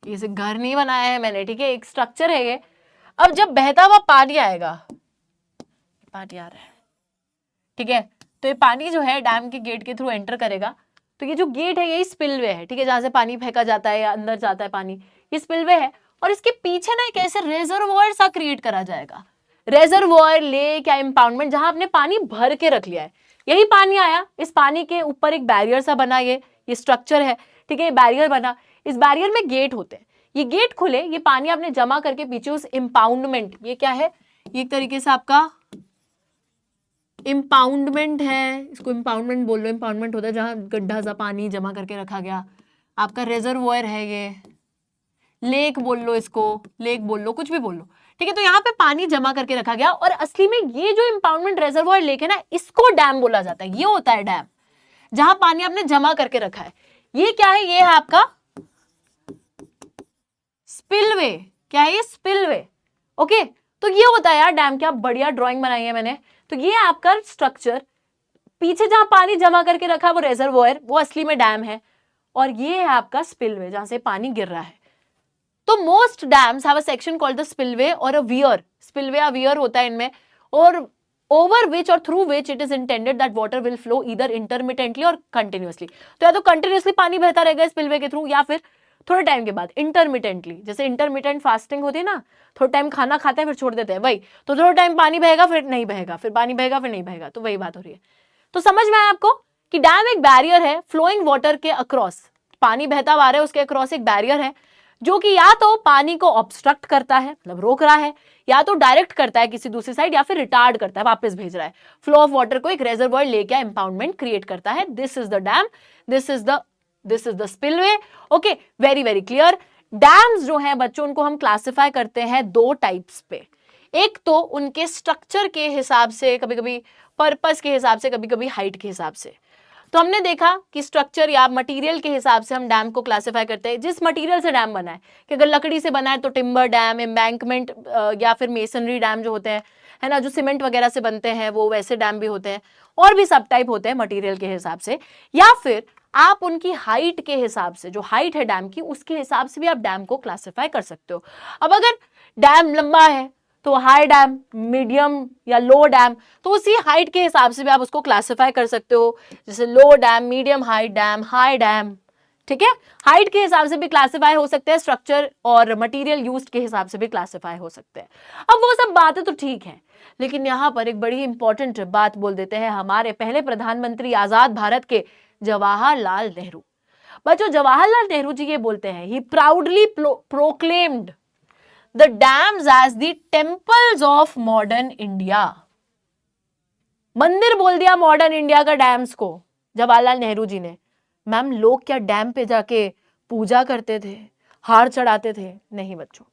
इसे घर नहीं बनाया है मैंने, ठीक है, एक स्ट्रक्चर है ये। अब जब बहता हुआ पानी आएगा, पानी आ रहा है, ठीक है, तो ये पानी जो है डैम के गेट के थ्रू एंटर करेगा। तो ये जो गेट है यही स्पिलवे है, ठीक है, जहां से पानी फेंका जाता है या अंदर जाता है पानी, ये स्पिलवे है। और इसके पीछे ना एक ऐसे रेजर्वोयर सा क्रिएट करा जाएगा, रेजर्वोयर, लेक या इम्पाउंडमेंट, जहां आपने पानी भर के रख लिया है, यही पानी आया, इस पानी के ऊपर एक बैरियर सा बना, ये स्ट्रक्चर है, ठीक है, ये बैरियर बना, इस बैरियर में गेट होते हैं, ये गेट खुले, ये पानी आपने जमा करके पीछे उस इम्पाउंडमेंट, ये क्या है, ये एक तरीके से आपका इम्पाउंडमेंट है, इसको इम्पाउंडमेंट बोल लो। इम्पाउंडमेंट होता है जहां गड्ढा सा पानी जमा करके रखा गया, आपका रेजर्वोयर है ये, लेक बोल लो, इसको लेक बोल लो, कुछ भी बोल लो, ठीक है। तो यहाँ पे पानी जमा करके रखा गया, और असली में ये जो इम्पाउंडमेंट रेजर्वोयर लेक है ना, इसको डैम बोला जाता है। ये होता है डैम, जहां पानी आपने जमा करके रखा है। ये क्या है? ये है आपका स्पिलवे। क्या है ये? स्पिलवे। ओके, तो ये होता है यार डैम। क्या बढ़िया ड्राइंग बनाई है मैंने। तो ये आपका स्ट्रक्चर, पीछे जहां पानी जमा करके रखा है वो रेजर्वोयर, वो असली में डैम है, और ये है आपका स्पिलवे जहां से पानी गिर रहा है। तो most dams have a section called the spillway और अ वियर। स्पिलवे या वियर होता है इनमें, और over which or through which it is intended that water will flow either intermittently or continuously। तो या तो कंटिन्यूसली पानी बहता रहेगा स्पिलवे के थ्रू, या फिर थोड़े टाइम के बाद इंटरमिटेंटली, जैसे इंटरमिटेंट फास्टिंग होती है ना, थोड़ा टाइम खाना खाते हैं फिर छोड़ देते हैं, वही। तो थोड़ा टाइम पानी बहेगा फिर नहीं बहेगा, फिर पानी बहेगा फिर नहीं बहेगा, तो वही बात हो रही है। तो समझ में आया आपको कि डैम एक बैरियर है फ्लोइंग वाटर के अक्रॉस, पानी बहता हुआ आ रहा है उसके अक्रॉस एक बैरियर है, जो कि या तो पानी को ऑब्स्ट्रक्ट करता है, मतलब रोक रहा है, या तो डायरेक्ट करता है किसी दूसरी साइड, या फिर रिटार्ड करता है, वापस भेज रहा है, फ्लो ऑफ वाटर को एक रेजर्वोयर लेक या इंपाउंडमेंट क्रिएट करता है। This is the dam, this is the spillway. Okay, very very clear. Dams जो है बच्चों, उनको हम क्लासिफाई करते हैं दो टाइप्स पे। एक तो उनके स्ट्रक्चर के हिसाब से, कभी कभी पर्पस के हिसाब से, कभी कभी हाइट के हिसाब से। तो हमने देखा कि स्ट्रक्चर या मटेरियल के हिसाब से हम डैम को क्लासिफाई करते हैं, जिस मटेरियल से डैम बना है, कि अगर लकड़ी से बना है तो टिम्बर डैम, एम्बैंकमेंट या फिर मेसनरी डैम जो होते हैं, है ना, जो सीमेंट वगैरह से बनते हैं वो वैसे डैम भी होते हैं, और भी सब टाइप होते हैं मटेरियल के हिसाब से, या फिर आप उनकी हाइट के हिसाब से, जो हाइट है डैम की उसके हिसाब से भी आप डैम को क्लासिफाई कर सकते हो। अब अगर डैम लंबा है तो हाई डैम, मीडियम या लो डैम, तो उसी हाइट के हिसाब से भी आप उसको क्लासिफाई कर सकते हो, जैसे low dam, medium height dam, high dam, ठीक है। हाइट के हिसाब से भी क्लासिफाई हो सकते हैं, स्ट्रक्चर और मटेरियल यूज्ड के हिसाब से भी क्लासिफाई हो सकते हैं। अब वो सब बातें तो ठीक है, लेकिन यहाँ पर एक बड़ी इंपॉर्टेंट बात बोल देते हैं हमारे पहले प्रधानमंत्री आजाद भारत के जवाहरलाल नेहरू। बच्चों, जवाहरलाल नेहरू जी ये बोलते हैं, he proudly proclaimed the dams as the temples of modern India. मंदिर बोल दिया मॉडर्न इंडिया का डैम्स को जवाहरलाल नेहरू जी ने। मैम, लोग क्या डैम पे जाके पूजा करते थे, हार चढ़ाते थे? नहीं बच्चों,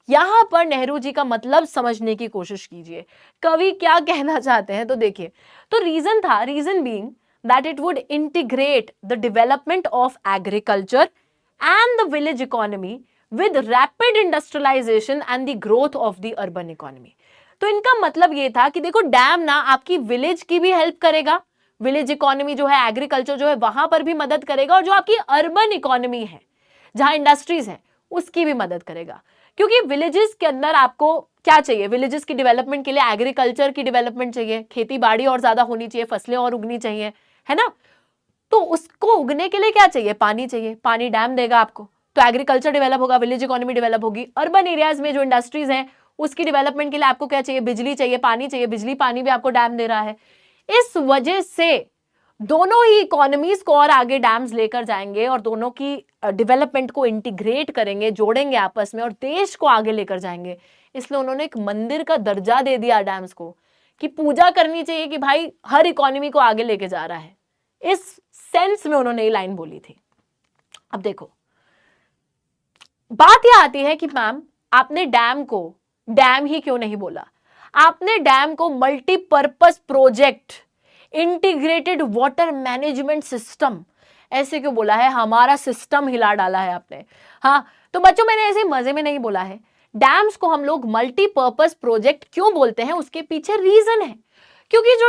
यहां पर नेहरू जी का मतलब समझने की कोशिश कीजिए, कवि क्या कहना चाहते हैं। तो देखिए, तो रीजन था, reason being that it would integrate the development of agriculture and the village economy with rapid industrialization and the growth of the urban economy। तो इनका मतलब ये था कि देखो, डैम ना आपकी विलेज की भी हेल्प करेगा, विलेज इकोनॉमी जो है, एग्रीकल्चर जो है वहां पर भी मदद करेगा, और जो आपकी अर्बन इकोनॉमी है जहां इंडस्ट्रीज है उसकी भी मदद करेगा। क्योंकि विलेजेस के अंदर आपको क्या चाहिए, विलेजेस की डेवलपमेंट के लिए एग्रीकल्चर की डेवलपमेंट चाहिए, खेती बाड़ी और ज्यादा होनी चाहिए, फसलें और उगनी चाहिए, है ना। तो उसको उगने के लिए क्या चाहिए, पानी चाहिए, पानी डैम देगा आपको, तो एग्रीकल्चर डेवलप होगा, विलेज इकोनॉमी डेवलप होगी। अर्बन एरियाज में जो इंडस्ट्रीज हैं उसकी डेवलपमेंट के लिए आपको क्या चाहिए, बिजली चाहिए, पानी चाहिए, बिजली पानी भी आपको डैम दे रहा है। इस वजह से दोनों ही इकोनॉमीज को और आगे डैम्स लेकर जाएंगे और दोनों की डेवलपमेंट को इंटीग्रेट करेंगे, जोड़ेंगे आपस में और देश को आगे लेकर जाएंगे। इसलिए उन्होंने एक मंदिर का दर्जा दे दिया डैम्स को, कि पूजा करनी चाहिए कि भाई हर इकोनॉमी को आगे लेके जा रहा है। इस सेंस में उन्होंने ये लाइन बोली थी। अब देखो, बात यह आती है कि मैम आपने डैम को डैम ही क्यों नहीं बोला, आपने डैम को multipurpose project, integrated water management system ऐसे क्यों बोला है, हमारा सिस्टम हिला डाला है आपने। हाँ, तो बच्चों मैंने ऐसे मजे में नहीं बोला है, डैम्स को हम लोग मल्टीपर्पस प्रोजेक्ट क्यों बोलते हैं उसके पीछे रीजन है, क्योंकि जो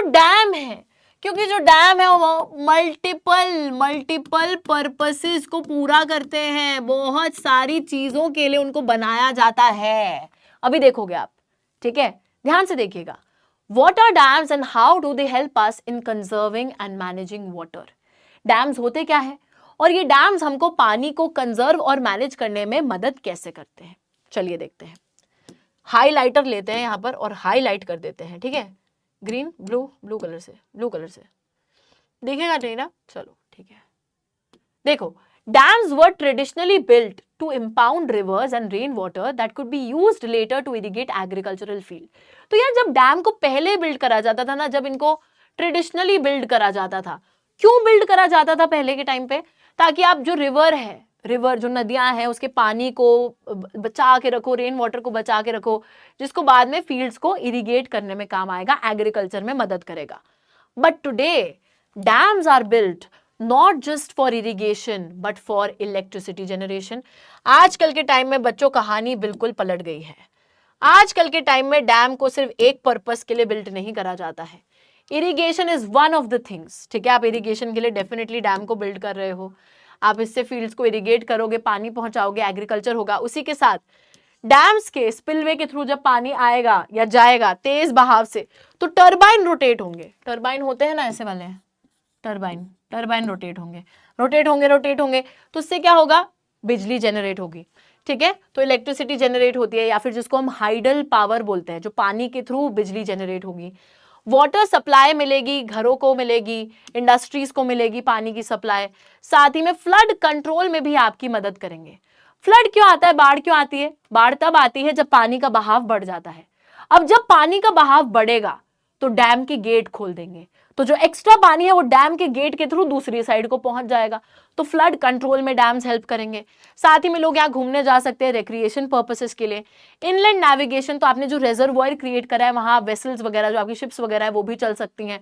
डैम है वो मल्टीपल पर्पसेस को पूरा करते हैं, बहुत सारी चीजों के लिए उनको बनाया जाता है। अभी देखोगे आप, ठीक है, ध्यान से देखिएगा। What are dams and how do they help us in conserving and managing water? Dams होते क्या है और ये डैम्स हमको पानी को कंजर्व और मैनेज करने में मदद कैसे करते हैं, चलिए देखते हैं। हाइलाइटर लेते हैं यहां पर और हाईलाइट कर देते हैं, ठीक है, ग्रीन ब्लू कलर से दिखेगा नहीं ना, चलो ठीक है। देखो, dams were traditionally built to impound rivers and rainwater that could be used later to irrigate agricultural field। तो यार, जब डैम को पहले बिल्ड करा जाता था ना, जब इनको ट्रेडिशनली बिल्ड करा जाता था, क्यों बिल्ड करा जाता था पहले के टाइम पे, ताकि आप जो रिवर जो नदियां हैं उसके पानी को बचा के रखो, रेन वाटर को बचा के रखो, जिसको बाद में फील्ड्स को इरिगेट करने में काम आएगा, एग्रीकल्चर में मदद करेगा। But today dams are built not just for irrigation but for electricity generation. आजकल के टाइम में बच्चों कहानी बिल्कुल पलट गई है। आजकल के टाइम में डैम को सिर्फ एक पर्पस के लिए बिल्ड नहीं करा जाता है, irrigation is one of the things, ठीक है। आप इरिगेशन के लिए डेफिनेटली डैम को बिल्ड कर रहे हो, आप इससे फील्ड्स को इरिगेट करोगे, पानी पहुंचाओगे, एग्रीकल्चर होगा। उसी के साथ डैम्स के स्पिलवे के थ्रू जब पानी आएगा या जाएगा तेज बहाव से, तो टरबाइन रोटेट होंगे, टरबाइन होते हैं ना ऐसे वाले, टरबाइन रोटेट होंगे, तो इससे क्या होगा, बिजली जनरेट होगी, ठीक है। तो इलेक्ट्रिसिटी जनरेट होती है, या फिर जिसको हम हाइडल पावर बोलते हैं, जो पानी के थ्रू बिजली जनरेट होगी। वाटर सप्लाई मिलेगी, घरों को मिलेगी, इंडस्ट्रीज को मिलेगी पानी की सप्लाई, साथ ही में फ्लड कंट्रोल में भी आपकी मदद करेंगे। फ्लड क्यों आता है, बाढ़ क्यों आती है, बाढ़ तब आती है जब पानी का बहाव बढ़ जाता है। अब जब पानी का बहाव बढ़ेगा तो डैम के गेट खोल देंगे, तो जो एक्स्ट्रा पानी है वो डैम के गेट के थ्रू दूसरी साइड को पहुंच जाएगा, तो फ्लड कंट्रोल में डैम्स हेल्प करेंगे। साथ ही में लोग यहाँ घूमने जा सकते हैं रिक्रिएशन पर्पसेस के लिए। इनलैंड नेविगेशन, तो आपने जो रिजर्वॉयर क्रिएट करा है वहां वेसल्स वगैरह, जो आपकी शिप्स वगैरह है वो भी चल सकती हैं।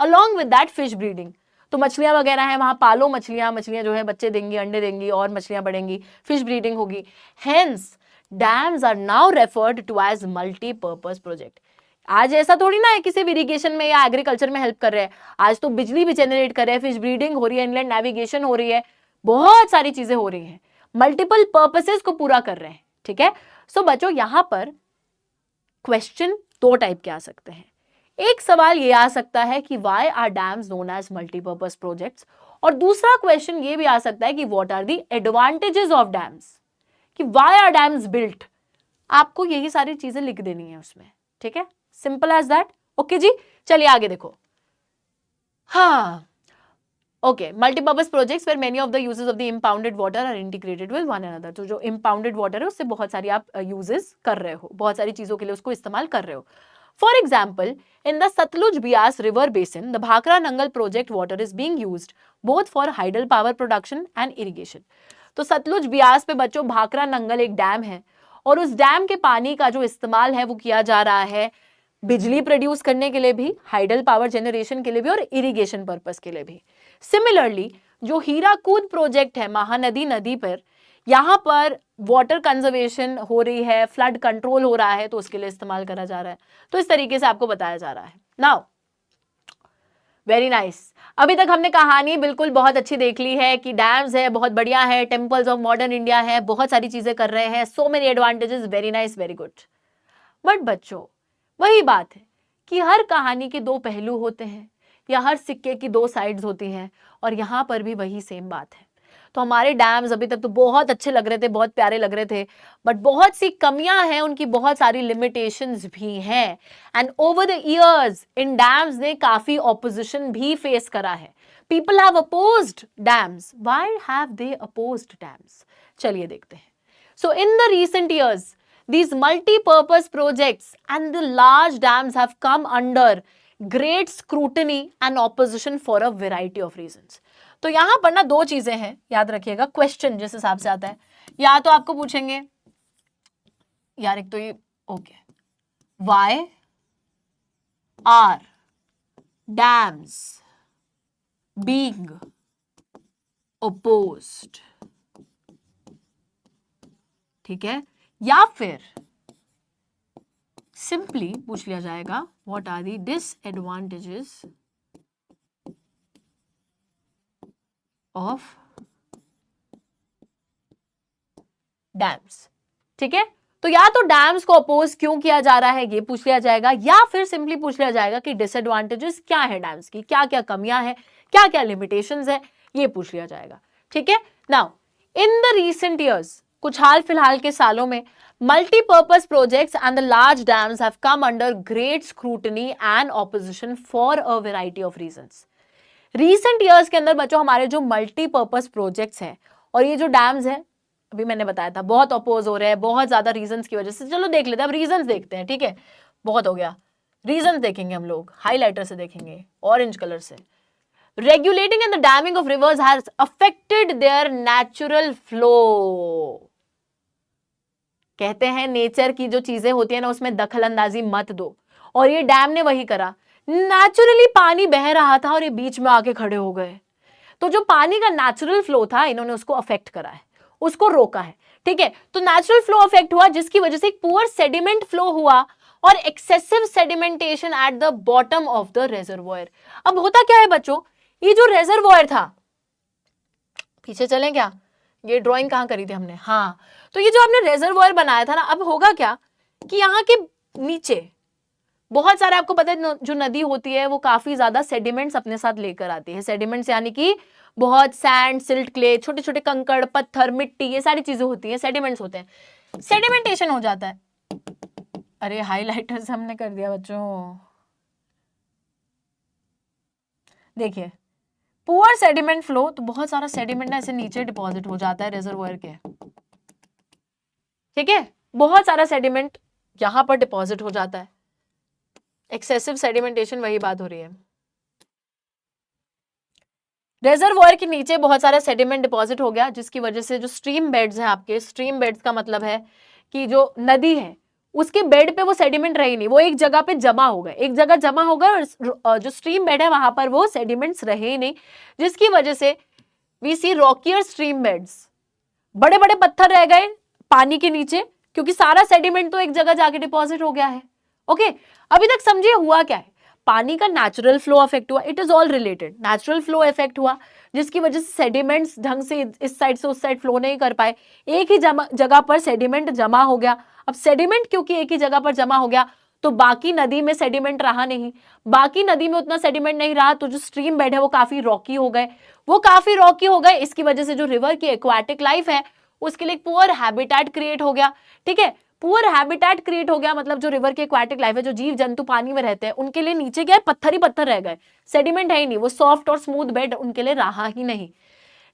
Along with that fish breeding, तो मछलियां वगैरह हैं वहां, पालो मछलियां जो है बच्चे देंगी, अंडे देंगी और मछलियां बढ़ेंगी, फिश ब्रीडिंग होगी। Hence dams are now referred to as multipurpose project. आज ऐसा थोड़ी ना है कि सिर्फ इरिगेशन में या एग्रीकल्चर में हेल्प कर रहे हैं, आज तो बिजली भी जनरेट कर रहे हैं, फिश ब्रीडिंग हो रही है, इनलैंड नेविगेशन हो रही है, बहुत सारी चीजें हो रही हैं, मल्टीपल पर्पसेस को पूरा कर रहे हैं। ठीक है, सो बच्चों यहां पर क्वेश्चन दो टाइप के आ सकते हैं। एक सवाल ये आ सकता है कि why are dams known as multipurpose projects, और दूसरा क्वेश्चन ये भी आ सकता है कि what are the advantages of dams, कि व्हाई आर डैम्स बिल्ट। आपको यही सारी चीजें लिख देनी है उसमें। ठीक है, सिंपल एज दैट। ओके जी, चलिए आगे देखो। हाँ, okay, multipurpose projects where many of the uses of the impounded water are integrated with one another. तो जो इंपाउंडेड वाटर है उससे बहुत सारी आप यूजेस कर रहे हो, बहुत सारी चीजों के लिए उसको इस्तेमाल कर रहे हो। For example, in the Satluj Bias river basin, the Bhakra Nangal project water is being used both for hydel power production and irrigation. तो सतलुज बियास पे बच्चों भाखरा नंगल एक डैम है, और उस डैम के पानी का जो इस्तेमाल है वो किया जा रहा है बिजली प्रोड्यूस करने के लिए भी, हाइडल पावर जनरेशन के लिए भी, और इरिगेशन पर्पस के लिए भी। सिमिलरली जो हीराकूद प्रोजेक्ट है महानदी नदी पर, यहां पर वाटर कंजर्वेशन हो रही है, फ्लड कंट्रोल हो रहा है, तो उसके लिए इस्तेमाल करा जा रहा है। तो इस तरीके से आपको बताया जा रहा है। नाउ वेरी नाइस, अभी तक हमने कहानी बिल्कुल बहुत अच्छी देख ली है कि डैम्स है, बहुत बढ़िया है, टेम्पल्स ऑफ मॉडर्न इंडिया है, बहुत सारी चीजें कर रहे हैं, so many advantages, very nice, very good. But बच्चों वही बात है कि हर कहानी के दो पहलू होते हैं, या हर सिक्के की दो साइड्स होती हैं, और यहां पर भी वही सेम बात है। तो हमारे डैम्स अभी तक तो बहुत अच्छे लग रहे थे, बहुत प्यारे लग रहे थे, बट बहुत सी कमियां हैं, उनकी बहुत सारी लिमिटेशंस भी हैं। एंड ओवर द इयर्स इन डैम्स ने काफी ऑपोजिशन भी फेस करा है। People have opposed dams. Why have they opposed dams? चलिए देखते हैं। So in the recent years these multi-purpose projects and the large dams have come under great scrutiny and opposition for a variety of reasons. तो यहां पर ना दो चीजें हैं, याद रखिएगा। क्वेश्चन जिस हिसाब से आता है, या तो आपको पूछेंगे यार एक तो ये okay, why are dams being opposed, ठीक है, या फिर सिंपली पूछ लिया जाएगा what are the disadvantages of dams. ठीक है, तो या तो डैम्स को अपोज क्यों किया जा रहा है ये पूछ लिया जाएगा, या फिर सिंपली पूछ लिया जाएगा कि डिसएडवांटेजेस क्या है डैम्स की, क्या क्या कमियां हैं, क्या क्या लिमिटेशंस है, ये पूछ लिया जाएगा। ठीक है, now in the recent years, कुछ हाल फिलहाल के सालों में, multipurpose projects and the large dams have come under great scrutiny and opposition for a variety of reasons. Recent years के अंदर बच्चों हमारे जो मल्टीपर्पज प्रोजेक्ट्स हैं और ये जो डैम्स हैं, अभी मैंने बताया था बहुत अपोज हो रहे हैं बहुत ज्यादा रीजंस की वजह से। चलो देख लेते हैं, अब रीजंस देखते हैं। ठीक है, बहुत हो गया, रीजंस देखेंगे हम लोग, हाईलाइटर से देखेंगे, ऑरेंज कलर से। Regulating and the damming of rivers has affected their natural flow. कहते हैं नेचर की जो चीजें होती है ना उसमें दखल अंदाजी मत दो, और ये डैम ने वही करा। नेचुरली पानी बह रहा था और ये बीच में आके खड़े हो गए, तो जो पानी का नेचुरल फ्लो था इन्होंने उसको अफेक्ट करा है, उसको रोका है। ठीक है, तो नेचुरल फ्लो अफेक्ट हुआ जिसकी वजह से एक पुअर सेडिमेंट फ्लो हुआ और excessive sedimentation at the bottom of the reservoir. अब होता क्या है बच्चों, ये जो रेजर्वोयर था, पीछे चलें क्या, ये ड्राइंग कहाँ करी थी हमने, हाँ, तो ये जो आपने रेजर्वोयर बनाया था ना, अब होगा क्या कि यहाँ के नीचे बहुत सारे, आपको पता है जो नदी होती है वो काफी ज्यादा सेडिमेंट्स अपने साथ लेकर आती है। सेडिमेंट्स यानी कि बहुत सैंड, सिल्ट, क्ले, छोटे छोटे कंकड़, पत्थर, मिट्टी, ये सारी चीजें होती हैं, सेडिमेंट्स होते हैं, सेडिमेंटेशन हो जाता है। अरे हाईलाइटर से हमने कर दिया बच्चों, देखिए पुअर सेडिमेंट फ्लो, तो बहुत सारा सेडिमेंट ऐसे नीचे डिपॉजिट हो जाता है रेजर्वोयर के। ठीक है, बहुत सारा सेडिमेंट यहां पर डिपॉजिट हो जाता है, एक्सेसिव सेडिमेंटेशन, वही बात हो रही है। रेजर्वोयर के नीचे बहुत सारा सेडिमेंट डिपॉजिट हो गया जिसकी वजह से जो स्ट्रीम बेड्स हैं आपके, स्ट्रीम बेड्स का मतलब है कि जो नदी है उसके बेड पे वो सेडिमेंट रही नहीं, वो एक जगह पे जमा हो गए, एक जगह जमा हो गए, और जो स्ट्रीम बेड है वहां पर वो सेडिमेंट्स रहे नहीं, जिसकी वजह से वी सी रॉकियर स्ट्रीम बेड्स, बड़े बड़े पत्थर रह गए पानी के नीचे क्योंकि सारा सेडिमेंट तो एक जगह जाके डिपॉजिट हो गया है। ओके, अभी तक समझिए हुआ क्या है। पानी का नेचुरल फ्लो अफेक्ट हुआ, it is all related. Natural flow effect हुआ जिसकी वजह से सेडिमेंट्स ढंग से इस साइड से उस साइड फ्लो नहीं कर पाए, एक ही जगह पर सेडिमेंट जमा हो गया। अब सेडिमेंट क्योंकि एक ही जगह पर जमा हो गया तो बाकी नदी में सेडिमेंट रहा नहीं, बाकी नदी में उतना सेडिमेंट नहीं रहा तो जो स्ट्रीम बेड है वो काफी रॉकी हो गए, वो काफी रॉकी हो गए। इसकी वजह से जो रिवर की एक्वाटिक लाइफ है उसके लिए पुअर हैबिटेट क्रिएट हो गया। ठीक है, पुअर हैबिटेट क्रिएट हो गया मतलब जो रिवर की एक्वाटिक लाइफ है, जो जीव जंतु पानी में रहते हैं, उनके लिए नीचे क्या है, पत्थर ही पत्थर रह गए, सेडिमेंट है ही नहीं, वो सॉफ्ट और स्मूथ बेड उनके लिए रहा ही नहीं।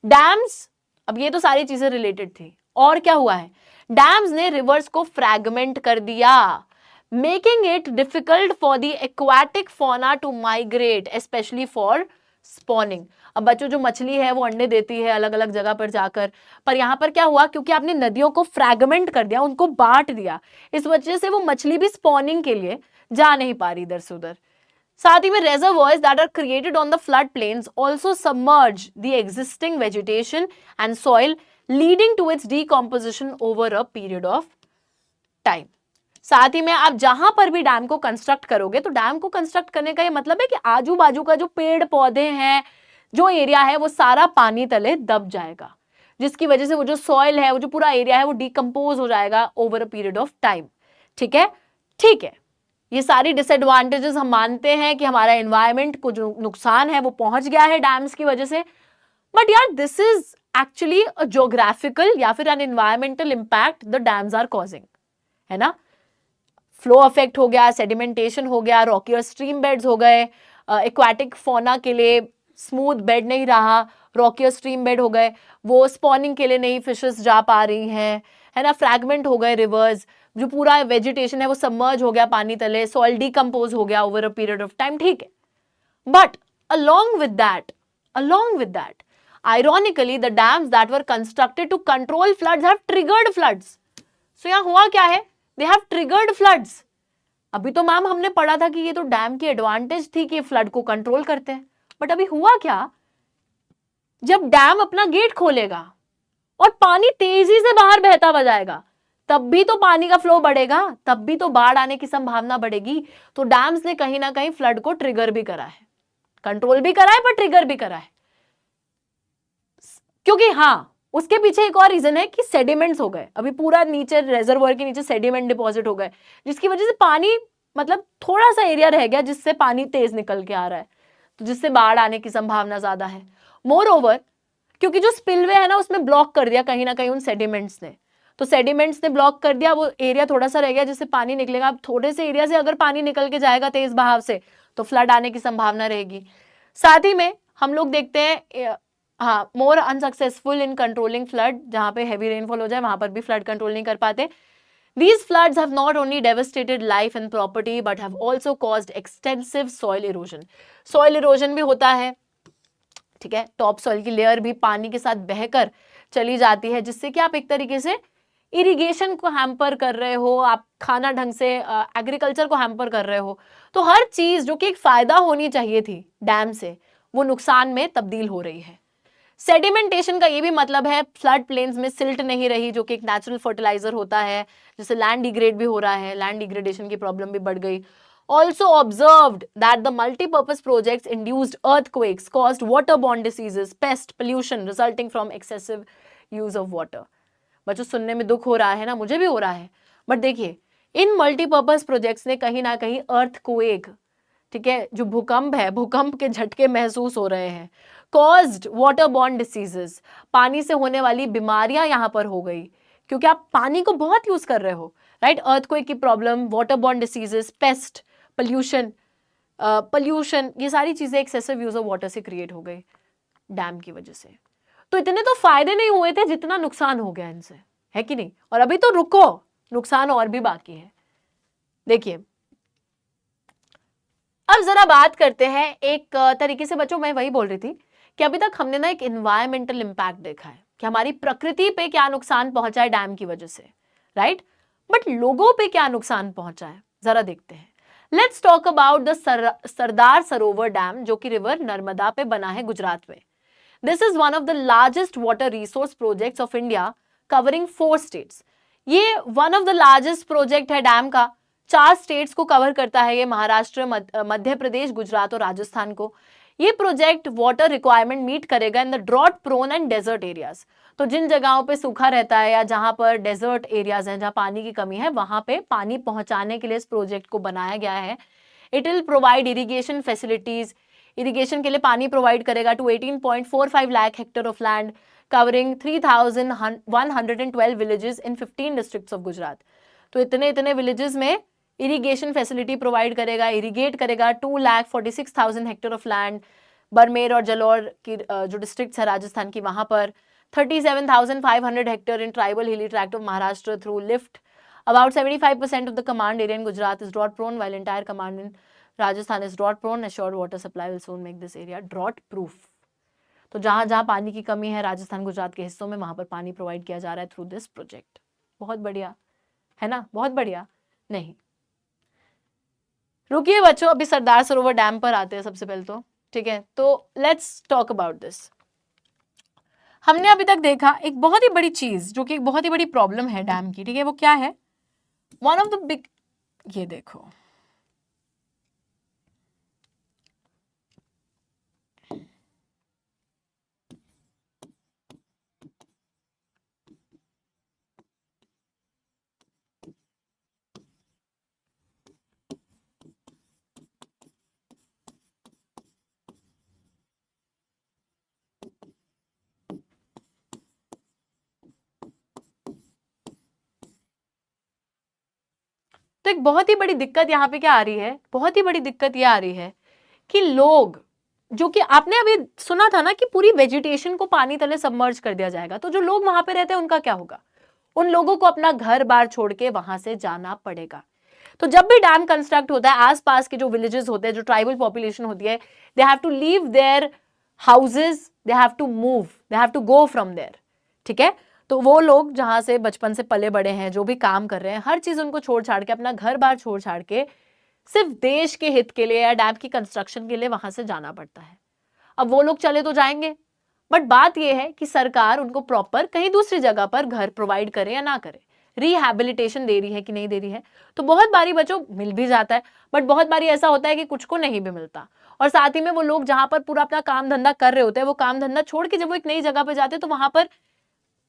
डैम्स, अब ये तो सारी चीजें रिलेटेड थी, और क्या हुआ है, डैम्स ने रिवर्स को फ्रैगमेंट कर दिया, making it difficult for the aquatic fauna to migrate, specially for spawning. अब बच्चों जो मछली है वो अंडे देती है अलग अलग जगह पर जाकर, पर यहां पर क्या हुआ, क्योंकि आपने नदियों को फ्रैगमेंट कर दिया, उनको बांट दिया, इस वजह से वो मछली भी स्पॉनिंग के लिए जा नहीं पा रही इधर से उधर। साथ ही में reservoirs that are created on the flood plains also submerge the existing vegetation and soil, leading to its decomposition over a period of time. साथ ही में आप जहां पर भी डैम को कंस्ट्रक्ट करोगे तो डैम को कंस्ट्रक्ट करने का ये मतलब है कि आजू बाजू का जो पेड़ पौधे हैं, जो एरिया है, वो सारा पानी तले दब जाएगा, जिसकी वजह से वो जो सॉइल है, वो जो पूरा एरिया है, वो डिकम्पोज हो जाएगा over a period of time. ठीक है, ठीक है, ये सारी डिसएडवांटेजेस हम मानते हैं कि हमारा एनवायरमेंट को जो नुकसान है वो पहुंच गया है डैम्स की वजह से, बट यार this is actually a geographical या फिर an environmental impact the dams are causing, है ना। फ्लो अफेक्ट हो गया, सेडिमेंटेशन हो गया, रॉकियर स्ट्रीम बेड्स हो गए, एक्वाटिक फौना के लिए स्मूथ बेड नहीं रहा, रॉकियर स्ट्रीम बेड हो गए, वो स्पॉनिंग के लिए नई फिशेस जा पा रही हैं, है ना, फ्रैगमेंट हो गए रिवर्स, जो पूरा वेजिटेशन है वो सबमर्ज हो गया पानी तले, सॉइल डिकम्पोज हो गया over a period of time. ठीक है, but along with that, ironically the dams that were constructed to control floods have triggered floods. So यहाँ हुआ क्या है, they have triggered floods. अभी तो मैम हमने पढ़ा था कि ये तो डैम की एडवांटेज थी कि फ्लड को कंट्रोल करते हैं, बट अभी हुआ क्या, जब डैम अपना गेट खोलेगा और पानी तेजी से बाहर बहता हुआ जाएगा, तब भी तो पानी का फ्लो बढ़ेगा, तब भी तो बाढ़ आने की संभावना बढ़ेगी। तो डैम्स ने कहीं ना कहीं फ्लड को ट्रिगर भी करा है, कंट्रोल भी करा है, पर ट्रिगर भी करा है, क्योंकि हाँ उसके पीछे एक और रीजन है कि सेडिमेंट्स हो गए, अभी पूरा नीचे रेजर्वोयर के नीचे सेडिमेंट डिपॉजिट हो गए, जिसकी वजह से पानी मतलब थोड़ा सा एरिया रह गया जिससे पानी तेज निकल के आ रहा है, तो जिससे बाढ़ आने की संभावना ज्यादा है। मोर ओवर क्योंकि जो स्पिलवे है ना उसमें ब्लॉक कर दिया कहीं ना कहीं उन सेडिमेंट्स ने, तो सेडिमेंट्स ने ब्लॉक कर दिया, वो एरिया थोड़ा सा रह गया जिससे पानी निकलेगा। अब थोड़े से एरिया से अगर पानी निकल के जाएगा तेज बहाव से तो फ्लड आने की संभावना रहेगी। साथ ही में हम लोग देखते हैं हाँ, मोर अनसक्सेसफुल इन कंट्रोलिंग फ्लड, जहां पे हैवी रेनफॉल हो जाए वहां पर भी फ्लड कंट्रोल नहीं कर पाते। These floods have not only devastated life and property but have also caused extensive soil erosion. Soil erosion भी होता है, ठीक है, टॉप सॉइल की लेयर भी पानी के साथ बहकर चली जाती है, जिससे कि आप एक तरीके से इरिगेशन को हैम्पर कर रहे हो, आप खाना ढंग से एग्रीकल्चर को हैम्पर कर रहे हो, तो हर चीज जो कि एक फायदा होनी चाहिए थी डैम से, वो नुकसान में तब्दील हो रही है। सेडिमेंटेशन का ये भी मतलब है फ्लड प्लेन्स में सिल्ट नहीं रही, जो कि एक नेचुरल फर्टिलाइजर होता है, जिससे लैंड डिग्रेड भी हो रहा है, लैंड डिग्रेडेशन की प्रॉब्लम भी बढ़ गई। Also observed that the multi-purpose projects induced earthquakes, caused waterborne diseases, pest, pollution resulting from excessive use of water. बच्चों सुनने में दुख हो रहा है ना, मुझे भी हो रहा है, बट देखिए इन मल्टीपर्पज प्रोजेक्ट्स ने कहीं ना कहीं अर्थक्वेक, ठीक है, जो भूकंप है, भूकंप के झटके महसूस हो रहे हैं, कॉज्ड वाटरबॉर्न डिसीजेस, पानी से होने वाली बीमारियां यहां पर हो गई, क्योंकि आप पानी को बहुत यूज कर रहे हो, राइट। अर्थक्वेक की problem, waterborne diseases, paste, pollution, ये सारी चीजें एक्सेसिव यूज ऑफ वाटर से क्रिएट हो गई डैम की वजह से। तो इतने तो फायदे नहीं हुए थे जितना नुकसान हो गया इनसे, है कि नहीं। और अभी तो रुको, नुकसान और भी बाकी है। देखिए अब जरा बात करते हैं एक तरीके से, बच्चों मैं वही बोल रही थी कि अभी तक हमने ना एक एनवायरमेंटल इंपैक्ट देखा है कि हमारी प्रकृति पे क्या नुकसान पहुंचा है डैम की वजह से, राइट, बट लोगों पे क्या नुकसान पहुंचा है जरा देखते हैं। Let's talk about the Sardar Sarovar dam, जो कि रिवर नर्मदा पे बना है गुजरात में। This is one of the largest water resource projects of India covering 4 states. ये one of the largest project है डैम का, 4 स्टेट्स को कवर करता है ये, महाराष्ट्र, मध्य प्रदेश, गुजरात और राजस्थान को। ये प्रोजेक्ट वाटर रिक्वायरमेंट मीट करेगा in the drought prone and desert areas. तो जिन जगहों पे सूखा रहता है या जहां पर डेजर्ट एरियाज हैं, जहां पानी की कमी है, वहां पे पानी पहुंचाने के लिए इस प्रोजेक्ट को बनाया गया है। It will provide irrigation facilities, irrigation के लिए पानी प्रोवाइड करेगा to 18.45 lakh hectare of land covering 3,112 villages in 15 districts of Gujarat. तो इतने इतने विलेजेस में इरिगेशन फैसिलिटी प्रोवाइड करेगा, इरिगेट करेगा 2,46,000 हेक्टेयर ऑफ लैंड। बरमेर और जलोर की जो डिस्ट्रिक्ट्स है राजस्थान की, वहां पर 37,500 हेक्टेयर इन ट्राइबल हिली tract of Maharashtra through lift. About 75% of the command area in Gujarat is drought prone, while entire command in Rajasthan is drought prone. Assured water supply will soon make this area drought proof. तो जहां जहां पानी की कमी है राजस्थान गुजरात के हिस्सों में, वहां पर पानी प्रोवाइड किया जा रहा है थ्रू दिस प्रोजेक्ट। बहुत बढ़िया है ना, बहुत बढ़िया। नहीं रुकिए बच्चों, अभी सरदार सरोवर डैम पर आते हैं सबसे पहले तो, ठीक है। तो लेट्स टॉक अबाउट दिस। हमने अभी तक देखा एक बहुत ही बड़ी चीज जो कि एक बहुत ही बड़ी प्रॉब्लम है डैम की, ठीक है, वो क्या है? वन ऑफ द बिग, ये देखो तो एक बहुत ही बड़ी दिक्कत यहाँ पे क्या आ रही है, बहुत ही बड़ी दिक्कत ये आ रही है कि लोग, जो कि आपने अभी सुना था ना कि पूरी वेजिटेशन को पानी तले सबमर्ज कर दिया जाएगा, तो जो लोग वहां पे रहते हैं उनका क्या होगा? उन लोगों को अपना घर बार छोड़ के वहां से जाना पड़ेगा। तो जब भी डैम कंस्ट्रक्ट होता है, आसपास के जो विलेजेस होते हैं, जो ट्राइबल पॉपुलेशन होती है, they have to leave their houses, they have to move, they have to go from there, ठीक है। तो वो लोग जहां से बचपन से पले बड़े हैं, जो भी काम कर रहे हैं, हर चीज उनको छोड़ छाड़ के, अपना घर बार छोड़ छाड़ के सिर्फ देश के हित के लिए या डैम की कंस्ट्रक्शन के लिए वहां से जाना पड़ता है। अब वो लोग चले तो जाएंगे, बट बात यह है कि सरकार उनको प्रॉपर कहीं दूसरी जगह पर घर प्रोवाइड करे या ना करे, रिहैबिलिटेशन दे रही है कि नहीं दे रही है। तो बहुत बारी बच्चों मिल भी जाता है, बट बहुत बारी ऐसा होता है कि कुछ को नहीं भी मिलता। और साथ ही में वो लोग जहां पर पूरा अपना काम धंधा कर रहे होते हैं, वो काम धंधा छोड़ के जब वो एक नई जगह पे जाते हैं, तो वहां पर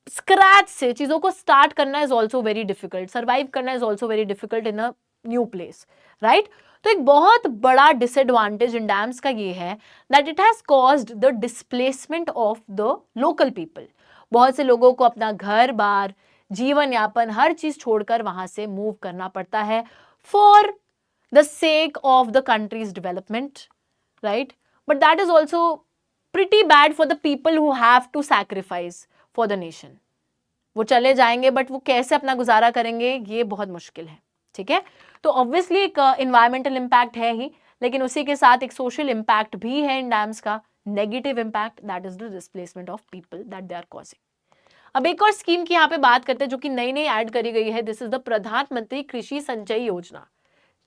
स्क्रैच से चीजों को स्टार्ट करना is also very difficult, survive करना is also very difficult in a new place, right. तो एक बहुत बड़ा डिसएडवांटेज इन डैम्स का ये है that it has caused the displacement of the local people. बहुत से लोगों को अपना घर बार, जीवन यापन, हर चीज छोड़कर वहां से मूव करना पड़ता है for the sake of the country's development, right. But that is also pretty bad for the people who have to sacrifice for the nation. वो चले जाएंगे, बट वो कैसे अपना गुजारा करेंगे, ये बहुत मुश्किल है, ठीक है। तो ऑब्वियसली एक इन्वायरमेंटल इम्पैक्ट है ही, लेकिन उसी के साथ एक सोशल इम्पैक्ट भी है इन डैम्स का, negative impact, that is the displacement of people that they are causing. अब एक और स्कीम की यहाँ पे बात करते हैं जो कि नई नई ऐड करी गई है। दिस इज द प्रधानमंत्री कृषि संचय योजना,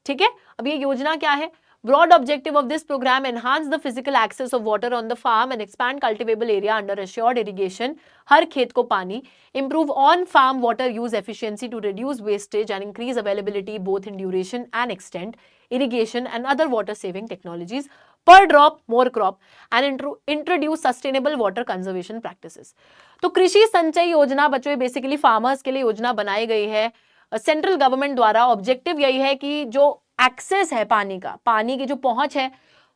ठीक है। अब ये योजना क्या है? Broad objective of this program: enhance the physical access of water on the farm and expand cultivable area under assured irrigation, हर खेत को पानी, improve on farm water use efficiency to reduce wastage and increase availability both in duration and extent, irrigation and other water saving technologies, per drop more crop, and introduce sustainable water conservation practices। तो कृषि संचय योजना बच्चों basically farmers के लिए योजना बनाई गई है सेंट्रल गवर्नमेंट द्वारा। ऑब्जेक्टिव यही है कि जो एक्सेस है पानी का, पानी की जो पहुंच है,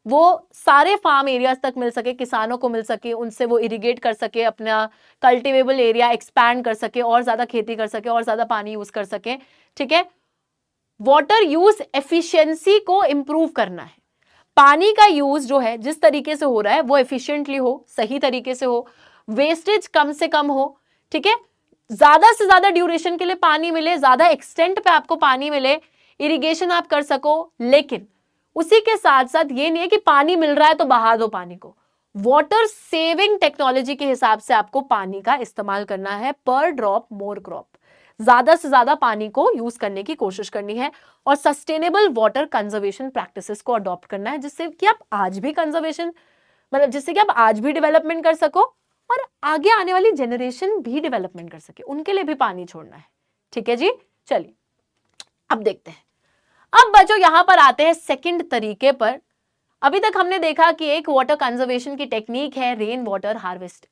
वो सारे फार्म एरियाज तक मिल सके, किसानों को मिल सके, उनसे वो इरिगेट कर सके, अपना कल्टिवेबल एरिया एक्सपैंड कर सके, और ज्यादा खेती कर सके, और ज्यादा पानी यूज कर सके, ठीक है। वाटर यूज एफिशिएंसी को इंप्रूव करना है। पानी का यूज जो है जिस तरीके से हो रहा है वो एफिशिएंटली हो, सही तरीके से हो, वेस्टेज कम से कम हो, ठीक है। ज्यादा से ज्यादा ड्यूरेशन के लिए पानी मिले, ज्यादा एक्सटेंट पे आपको पानी मिले, इरिगेशन आप कर सको, लेकिन उसी के साथ साथ ये नहीं है कि पानी मिल रहा है तो बहा दो पानी को। वाटर सेविंग टेक्नोलॉजी के हिसाब से आपको पानी का इस्तेमाल करना है, पर ड्रॉप मोर क्रॉप, ज्यादा से ज्यादा पानी को यूज करने की कोशिश करनी है, और सस्टेनेबल वाटर कंजर्वेशन प्रैक्टिसेस को अडॉप्ट करना है, जिससे कि आप आज भी कंजर्वेशन, मतलब जिससे कि आप आज भी डेवलपमेंट कर सको और आगे आने वाली जनरेशन भी डेवलपमेंट कर सके, उनके लिए भी पानी छोड़ना है, ठीक है जी। चलिए अब देखते हैं अब बच्चों यहां पर आते हैं सेकंड तरीके पर। अभी तक हमने देखा कि एक वाटर कंजर्वेशन की टेक्निक है रेन वाटर हार्वेस्ट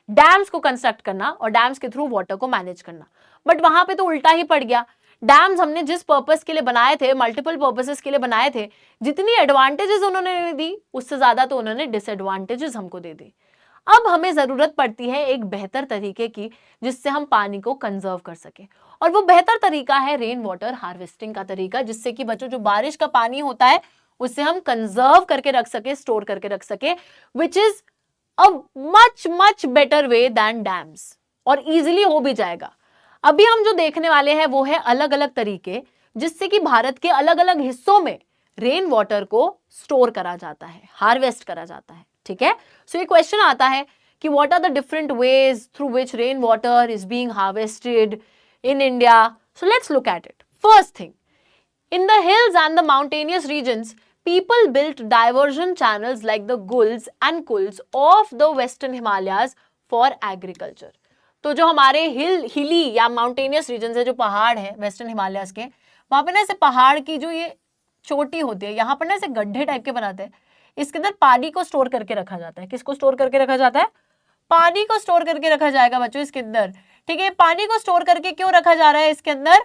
डैम्स को कंस्ट्रक्ट करना और डैम्स के थ्रू वाटर को मैनेज करना, बट वहां पे तो उल्टा ही पड़ गया। डैम्स हमने जिस पर्पस के लिए बनाए थे, मल्टीपल पर्पसेस के लिए बनाए थे, जितनी एडवांटेजेस उन्होंने दी उससे ज्यादा तो उन्होंने डिसएडवांटेजेस हमको दे दी। अब हमें जरूरत पड़ती है एक बेहतर तरीके की जिससे हम पानी को कंजर्व कर सके, और वो बेहतर तरीका है रेन वाटर हार्वेस्टिंग का तरीका, जिससे कि बच्चों जो बारिश का पानी होता है उससे हम कंजर्व करके रख सके, स्टोर करके रख सके, which is a much much better way than dams, और इजीली हो भी जाएगा। अभी हम जो देखने वाले हैं वो है अलग अलग तरीके जिससे कि भारत के अलग अलग हिस्सों में रेन वाटर को स्टोर करा जाता है, हार्वेस्ट करा जाता है। ठीक है, सो ये क्वेश्चन आता है कि what are the different ways through which rain water is being harvested in India. So let's look at it. First thing, in the hills and the mountainous regions, people built diversion channels like the Gulls and Kulls of the Western Himalayas for agriculture. तो जो हमारे हिली या mountainous region है, जो पहाड़ है western Himalayas के, वहां पे ना ऐसे पहाड़ की जो ये चोटी होती है, यहाँ पर ना ऐसे गड्ढे टाइप के बनाते हैं, इसके अंदर पानी को स्टोर करके रखा जाता है। किसको स्टोर करके रखा जाता है? पानी को स्टोर करके रखा जाएगा बच्चों इसके अंदर। ठीक है, पानी को स्टोर करके क्यों रखा जा रहा है इसके अंदर?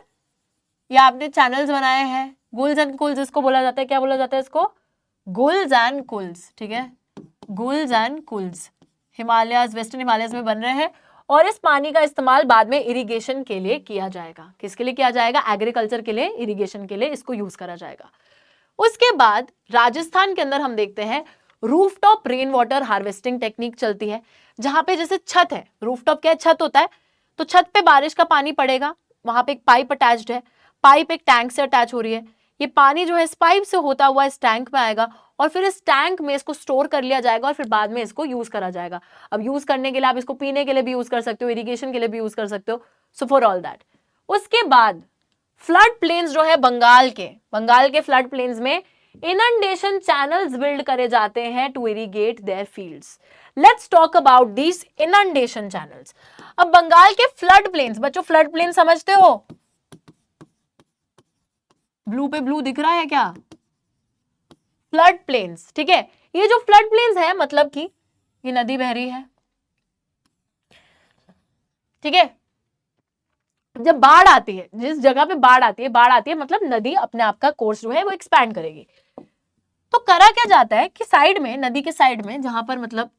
या आपने चैनल्स बनाए हैं, गुल्स एंड कुल्स इसको बोला जाता है। क्या बोला जाता है इसको? गुल्स एंड कुल्स। ठीक है, गुल्स एंड कुल्स हिमालयाज, वेस्टर्न हिमालयाज में बन रहे हैं, और इस पानी का इस्तेमाल बाद में इरिगेशन के लिए किया जाएगा। किसके लिए किया जाएगा? एग्रीकल्चर के लिए, इरिगेशन के लिए इसको यूज करा जाएगा। उसके बाद राजस्थान के अंदर हम देखते हैं rooftop rain water harvesting technique चलती है, जहां पे जैसे छत है, रूफटॉप क्या है? छत होता है, तो छत पे बारिश का पानी पड़ेगा, वहां पे एक पाइप अटैच्ड है, पाइप एक टैंक से अटैच हो रही है, ये पानी जो है इस पाइप से होता हुआ इस टैंक में आएगा, और फिर इस टैंक में इसको स्टोर कर लिया जाएगा, और फिर बाद में इसको यूज करा जाएगा। अब यूज करने के लिए आप इसको पीने के लिए भी यूज कर सकते हो, इरिगेशन के लिए भी यूज कर सकते हो, सो फॉर ऑल दैट। उसके बाद फ्लड प्लेन्स जो है बंगाल के फ्लड प्लेन्स में इनंडेशन चैनल्स बिल्ड करे जाते हैं to irrigate their fields. Let's talk about these inundation channels. अब बंगाल के फ्लड प्लेन्स, बच्चों फ्लड प्लेन समझते हो? ब्लू पे ब्लू दिख रहा है क्या? Flood plains. ठीक है, ये जो फ्लड प्लेन्स है मतलब कि ये नदी बह रही है, ठीक है, जब बाढ़ आती है, जिस जगह पे बाढ़ आती है मतलब नदी अपने आप का कोर्स जो है वो एक्सपैंड करेगी। तो करा क्या जाता है कि साइड में, नदी के साइड में जहां पर मतलब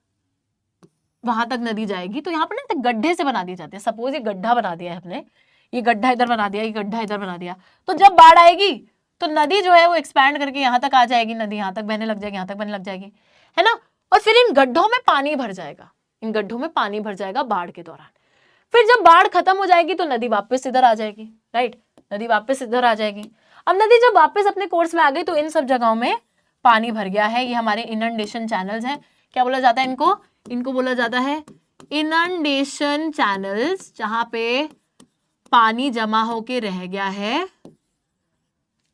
वहां तक नदी जाएगी, तो यहाँ पर ना गड्ढे से बना दिए जाते हैं। सपोज ये गड्ढा बना दिया है हमने, ये गड्ढा इधर बना दिया, ये गड्ढा इधर बना दिया, तो जब बाढ़ आएगी तो नदी जो है वो एक्सपैंड करके यहाँ तक आ जाएगी, नदी यहाँ तक बहने लग जाएगी, यहाँ तक बहने लग जाएगी, है ना। और फिर इन गड्ढों में पानी भर जाएगा, इन गड्ढों में पानी भर जाएगा बाढ़ के दौरान। फिर जब बाढ़ खत्म हो जाएगी तो नदी वापस इधर आ जाएगी, राइट, नदी वापस इधर आ जाएगी। अब नदी जब वापस अपने कोर्स में आ गई तो इन सब जगहों में पानी भर गया है। ये हमारे इनंडेशन चैनल्स हैं। क्या बोला जाता है इनको? इनको बोला जाता है इनंडेशन चैनल्स, जहां पे पानी जमा होके रह गया है।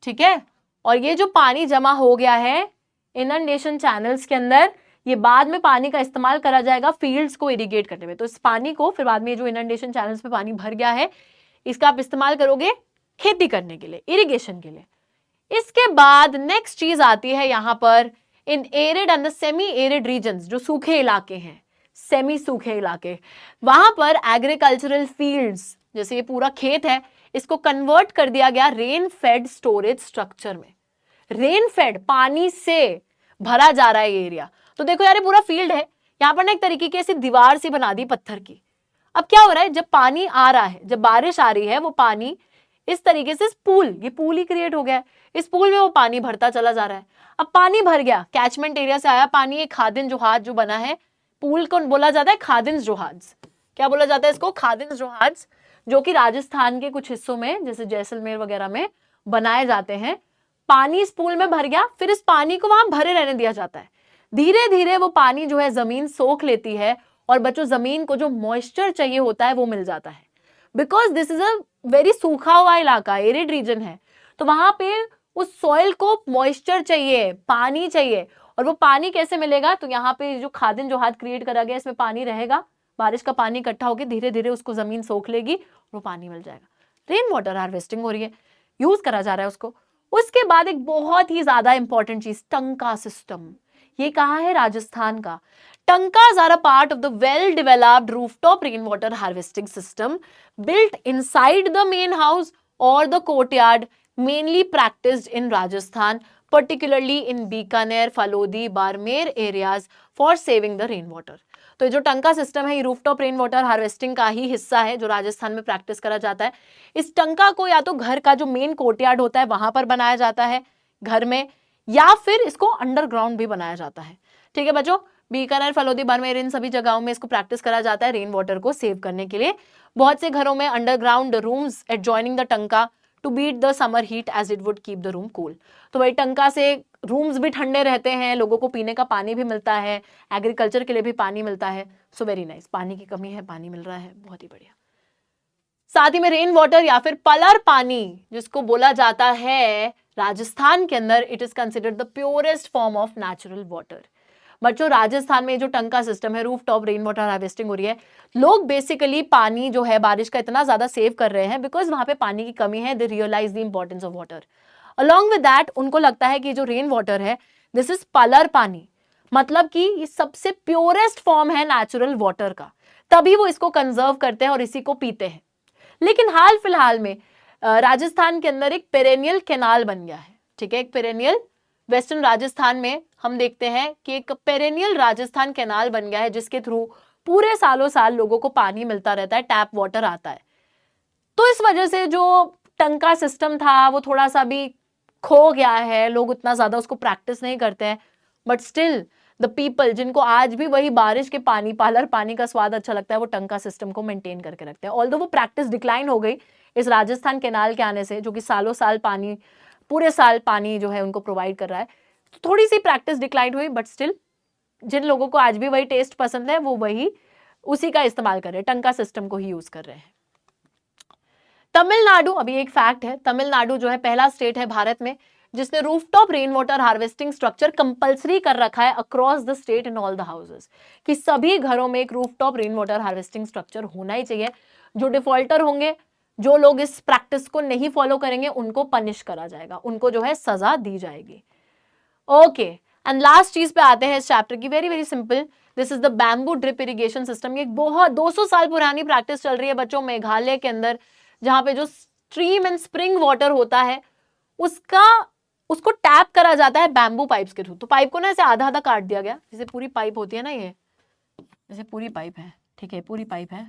ठीक है, और ये जो पानी जमा हो गया है इनंडेशन चैनल्स के अंदर, ये बाद में पानी का इस्तेमाल करा जाएगा फील्ड्स को इरिगेट करने में। तो इस पानी को फिर बाद में जो इनंडेशन चैनल्स पे पानी भर गया है, इसका आप इस्तेमाल करोगे खेती करने के लिए, इरिगेशन के लिए। इसके बाद नेक्स्ट चीज आती है यहाँ पर in arid and the semi arid regions, जो सूखे इलाके हैं, सेमी सूखे इलाके, वहां पर एग्रीकल्चरल फील्ड्स, जैसे ये पूरा खेत है, इसको कन्वर्ट कर दिया गया रेन फेड स्टोरेज स्ट्रक्चर में। रेन फेड, पानी से भरा जा रहा है ये एरिया। तो देखो यार, ये पूरा फील्ड है, यहाँ पर ना एक तरीके की ऐसी दीवार सी बना दी पत्थर की। अब क्या हो रहा है, जब पानी आ रहा है, जब बारिश आ रही है, वो पानी इस तरीके से ये पूल ही क्रिएट हो गया है, इस पूल में वो पानी भरता चला जा रहा है। अब पानी भर गया, कैचमेंट एरिया से आया पानी, एक खादिन जोहाज जो बना है, पूल को बोला जाता है खादिन जोहाज। क्या बोला जाता है इसको? खादिन जोहाज, जो कि राजस्थान के कुछ हिस्सों में जैसे जैसलमेर वगैरह में बनाए जाते हैं। पानी इस पूल में भर गया, फिर इस पानी को वहां भरे रहने दिया जाता है। धीरे धीरे वो पानी जो है जमीन सोख लेती है, और बच्चों जमीन को जो मॉइस्चर चाहिए होता है वो मिल जाता है। Because this is a very सूखा हुआ इलाका, एरिड रीजन है, तो वहां पे उस सॉइल को मॉइस्चर चाहिए, पानी चाहिए। और वो पानी कैसे मिलेगा? तो यहाँ पे जो खादिन जोहाज क्रिएट करा गया, इसमें पानी रहेगा, बारिश का पानी इकट्ठा होकर धीरे धीरे उसको जमीन सोख लेगी और वो पानी मिल जाएगा। रेन वाटर हार्वेस्टिंग हो रही है, यूज करा जा रहा है उसको। उसके बाद एक बहुत ही ज्यादा इंपॉर्टेंट चीज, टंका सिस्टम। ये कहाँ है? राजस्थान का। Taankas are a part of the well developed rooftop rain water harvesting system built inside the main house और the courtyard, mainly practised in Rajasthan, particularly in Bikaner, Phalodi, Barmer areas for saving the rain water. तो ये जो टंका system है, ये rooftop rain water harvesting का ही हिस्सा है जो राजस्थान में प्रैक्टिस करा जाता है। इस टंका को या तो घर का जो मेन कोर्टयार्ड होता है वहां पर बनाया जाता है घर में, या फिर इसको अंडरग्राउंड भी बनाया जाता है। ठीक है बच्चों, बीकानेर, फलोदी, बाड़मेर, इन सभी जगहों में इसको प्रैक्टिस करा जाता है रेन वाटर को सेव करने के लिए। बहुत से घरों में underground rooms adjoining the tanka to beat the summer heat as it would keep the room cool. तो वही टंका से रूम्स भी ठंडे रहते हैं, लोगों को पीने का पानी भी मिलता है, एग्रीकल्चर के लिए भी पानी मिलता है। सो वेरी नाइस, पानी की कमी है, पानी मिल रहा है, बहुत ही बढ़िया। साथ ही में रेन वाटर या फिर पलर पानी जिसको बोला जाता है राजस्थान के अंदर, it is considered the purest form of natural water. बच्चों राजस्थान में जो टंका सिस्टम है, roof top rain water harvesting हो रही है, लोग बेसिकली पानी जो है बारिश का इतना ज्यादा सेव कर रहे हैं बिकॉज वहां पे पानी की कमी है। They realize the importance of water. Along with that उनको लगता है कि जो रेन वाटर है दिस इज पलर पानी, मतलब कि ये सबसे प्योरेस्ट फॉर्म है नेचुरल वाटर का, तभी वो इसको कंजर्व करते हैं और इसी को पीते हैं। लेकिन हाल फिलहाल में राजस्थान के अंदर एक पेरेनियल कैनाल बन गया है। ठीक है, एक पेरेनियल, वेस्टर्न राजस्थान में हम देखते हैं कि एक पेरेनियल राजस्थान कैनाल बन गया है जिसके थ्रू पूरे सालों साल लोगों को पानी मिलता रहता है, टैप वाटर आता है। तो इस वजह से जो टंका सिस्टम था वो थोड़ा सा भी खो गया है, लोग उतना ज्यादा उसको प्रैक्टिस नहीं करते हैं। बट स्टिल द पीपल जिनको आज भी वही बारिश के पानी, पालर पानी का स्वाद अच्छा लगता है, वो टंका सिस्टम को मेंटेन करके रखते हैं। ऑल्दो वो प्रैक्टिस डिक्लाइन हो गई इस राजस्थान कैनाल के आने से, जो कि सालों साल पानी, पूरे साल पानी जो है उनको प्रोवाइड कर रहा है, तो थोड़ी सी प्रैक्टिस डिक्लाइन हुई। बट स्टिल जिन लोगों को आज भी वही टेस्ट पसंद है वो वही उसी का इस्तेमाल कर रहे हैं, टंका सिस्टम को ही यूज कर रहे हैं। तमिलनाडु, अभी एक फैक्ट है, तमिलनाडु जो है पहला स्टेट है भारत में जिसने rooftop rain water harvesting structure compulsory कर रखा है across the state in all the houses, कि सभी घरों में एक rooftop rain water harvesting structure होना ही चाहिए। जो डिफॉल्टर होंगे, जो लोग इस प्रैक्टिस को नहीं फॉलो करेंगे, उनको पनिश करा जाएगा, उनको जो है सजा दी जाएगी। ओके, एंड लास्ट चीज पे आते हैं इस चैप्टर की, very very simple, this is the bamboo drip irrigation system. ये बहुत 200 साल पुरानी प्रैक्टिस चल रही है बच्चों मेघालय के अंदर, जहां पे जो स्ट्रीम एंड स्प्रिंग वाटर होता है उसको टैप करा जाता है बैम्बू पाइप्स के थ्रू। तो पाइप को ना ऐसे आधा आधा काट दिया गया, जैसे पूरी पाइप होती है ना, ये जैसे पूरी पाइप है, ठीक है, पूरी पाइप है,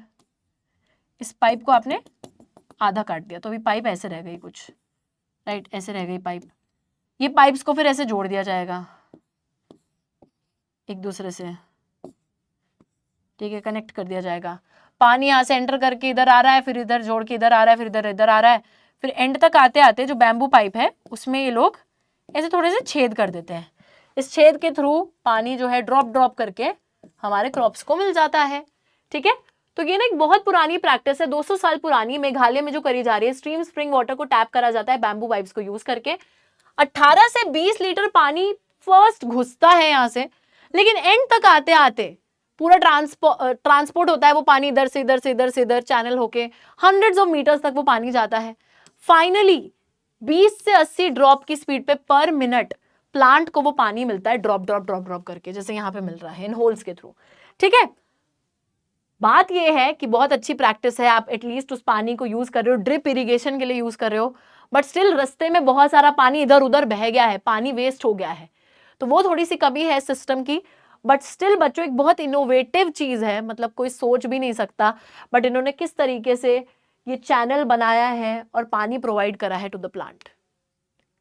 इस पाइप को आपने आधा काट दिया, तो अभी पाइप ऐसे रह गई कुछ, राइट, ऐसे रह गई पाइप। ये पाइप्स को फिर ऐसे जोड़ दिया जाएगा एक दूसरे से, ठीक है, कनेक्ट कर दिया जाएगा। पानी यहाँ से एंटर करके इधर आ रहा है, फिर इधर जोड़ के इधर आ रहा है, फिर इधर इधर आ रहा है, फिर एंड तक आते आते जो बैम्बू पाइप है उसमें ये लोग ऐसे थोड़े से छेद कर देते हैं। इस छेद के थ्रू पानी जो है ड्रॉप ड्रॉप करके हमारे क्रॉप्स को मिल जाता है। ठीक है, तो ये ना एक बहुत पुरानी प्रैक्टिस है, 200 साल पुरानी, मेघालय में जो करी जा रही है। स्ट्रीम स्प्रिंग वाटर को टैप करा जाता है बैम्बू पाइप्स को यूज करके। 18 से 20 लीटर पानी फर्स्ट घुसता है यहाँ से, लेकिन एंड तक आते आते पूरा ट्रांसपोर्ट होता है वो पानी, इधर से इधर से इधर से इधर चैनल होके हंड्रेड्स ऑफ मीटर्स तक वो पानी जाता है। फाइनली 20 से 80 ड्रॉप की स्पीड पे पर मिनट प्लांट को वो पानी मिलता है, ड्रॉप ड्रॉप ड्रॉप ड्रॉप करके, जैसे यहाँ पे मिल रहा है इन होल्स के थ्रू। ठीक है, बात ये है कि बहुत अच्छी प्रैक्टिस है, आप एटलीस्ट उस पानी को यूज कर रहे हो, ड्रिप इरिगेशन के लिए यूज कर रहे हो, बट स्टिल रास्ते में बहुत सारा पानी इधर उधर बह गया है, पानी वेस्ट हो गया है, तो वो थोड़ी सी कमी है सिस्टम की। बट स्टिल बच्चों एक बहुत इनोवेटिव चीज है, मतलब कोई सोच भी नहीं सकता, बट इन्होंने किस तरीके से ये चैनल बनाया है और पानी प्रोवाइड करा है टू द प्लांट,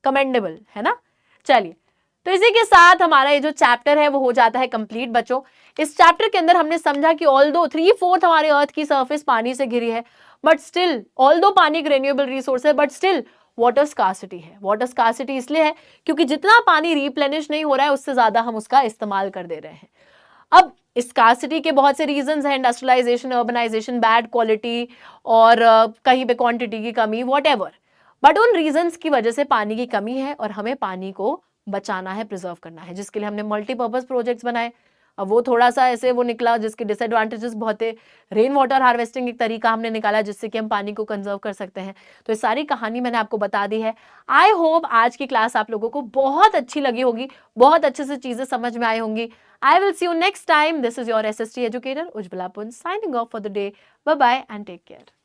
कमेंडेबल है ना। चलिए, तो इसी के साथ हमारा ये जो चैप्टर है वो हो जाता है कंप्लीट बच्चों। इस चैप्टर के अंदर हमने समझा कि ऑल्दो 3/4 हमारे अर्थ की सरफेस पानी से घिरी है, बट स्टिल ऑल्दो पानी एक रिन्यूएबल रिसोर्स है, बट स्टिल वाटर स्कार्सिटी है। वाटर स्कार्सिटी इसलिए है क्योंकि जितना पानी रिप्लेनिश नहीं हो रहा है उससे ज्यादा हम उसका इस्तेमाल कर दे रहे हैं। अब स्कार्सिटी के बहुत से रीजंस हैं, इंडस्ट्रियलाइजेशन, अर्बनाइजेशन, बैड क्वालिटी, और कहीं पे क्वांटिटी की कमी, व्हाटएवर, बट उन रीजंस की वजह से पानी की कमी है और हमें पानी को बचाना है, प्रिजर्व करना है, जिसके लिए हमने मल्टीपर्पज प्रोजेक्ट्स बनाए, अब वो थोड़ा सा ऐसे वो निकला जिसके डिसएडवांटेजेस बहुत है। रेन वाटर हार्वेस्टिंग एक तरीका हमने निकाला जिससे कि हम पानी को कंजर्व कर सकते हैं। तो ये सारी कहानी मैंने आपको बता दी है। आई होप आज की क्लास आप लोगों को बहुत अच्छी लगी होगी, बहुत अच्छे से चीजें समझ में आई होंगी। I will see you next time. This is your SST educator Ujjwala Pun signing off for the day. Bye bye and take care.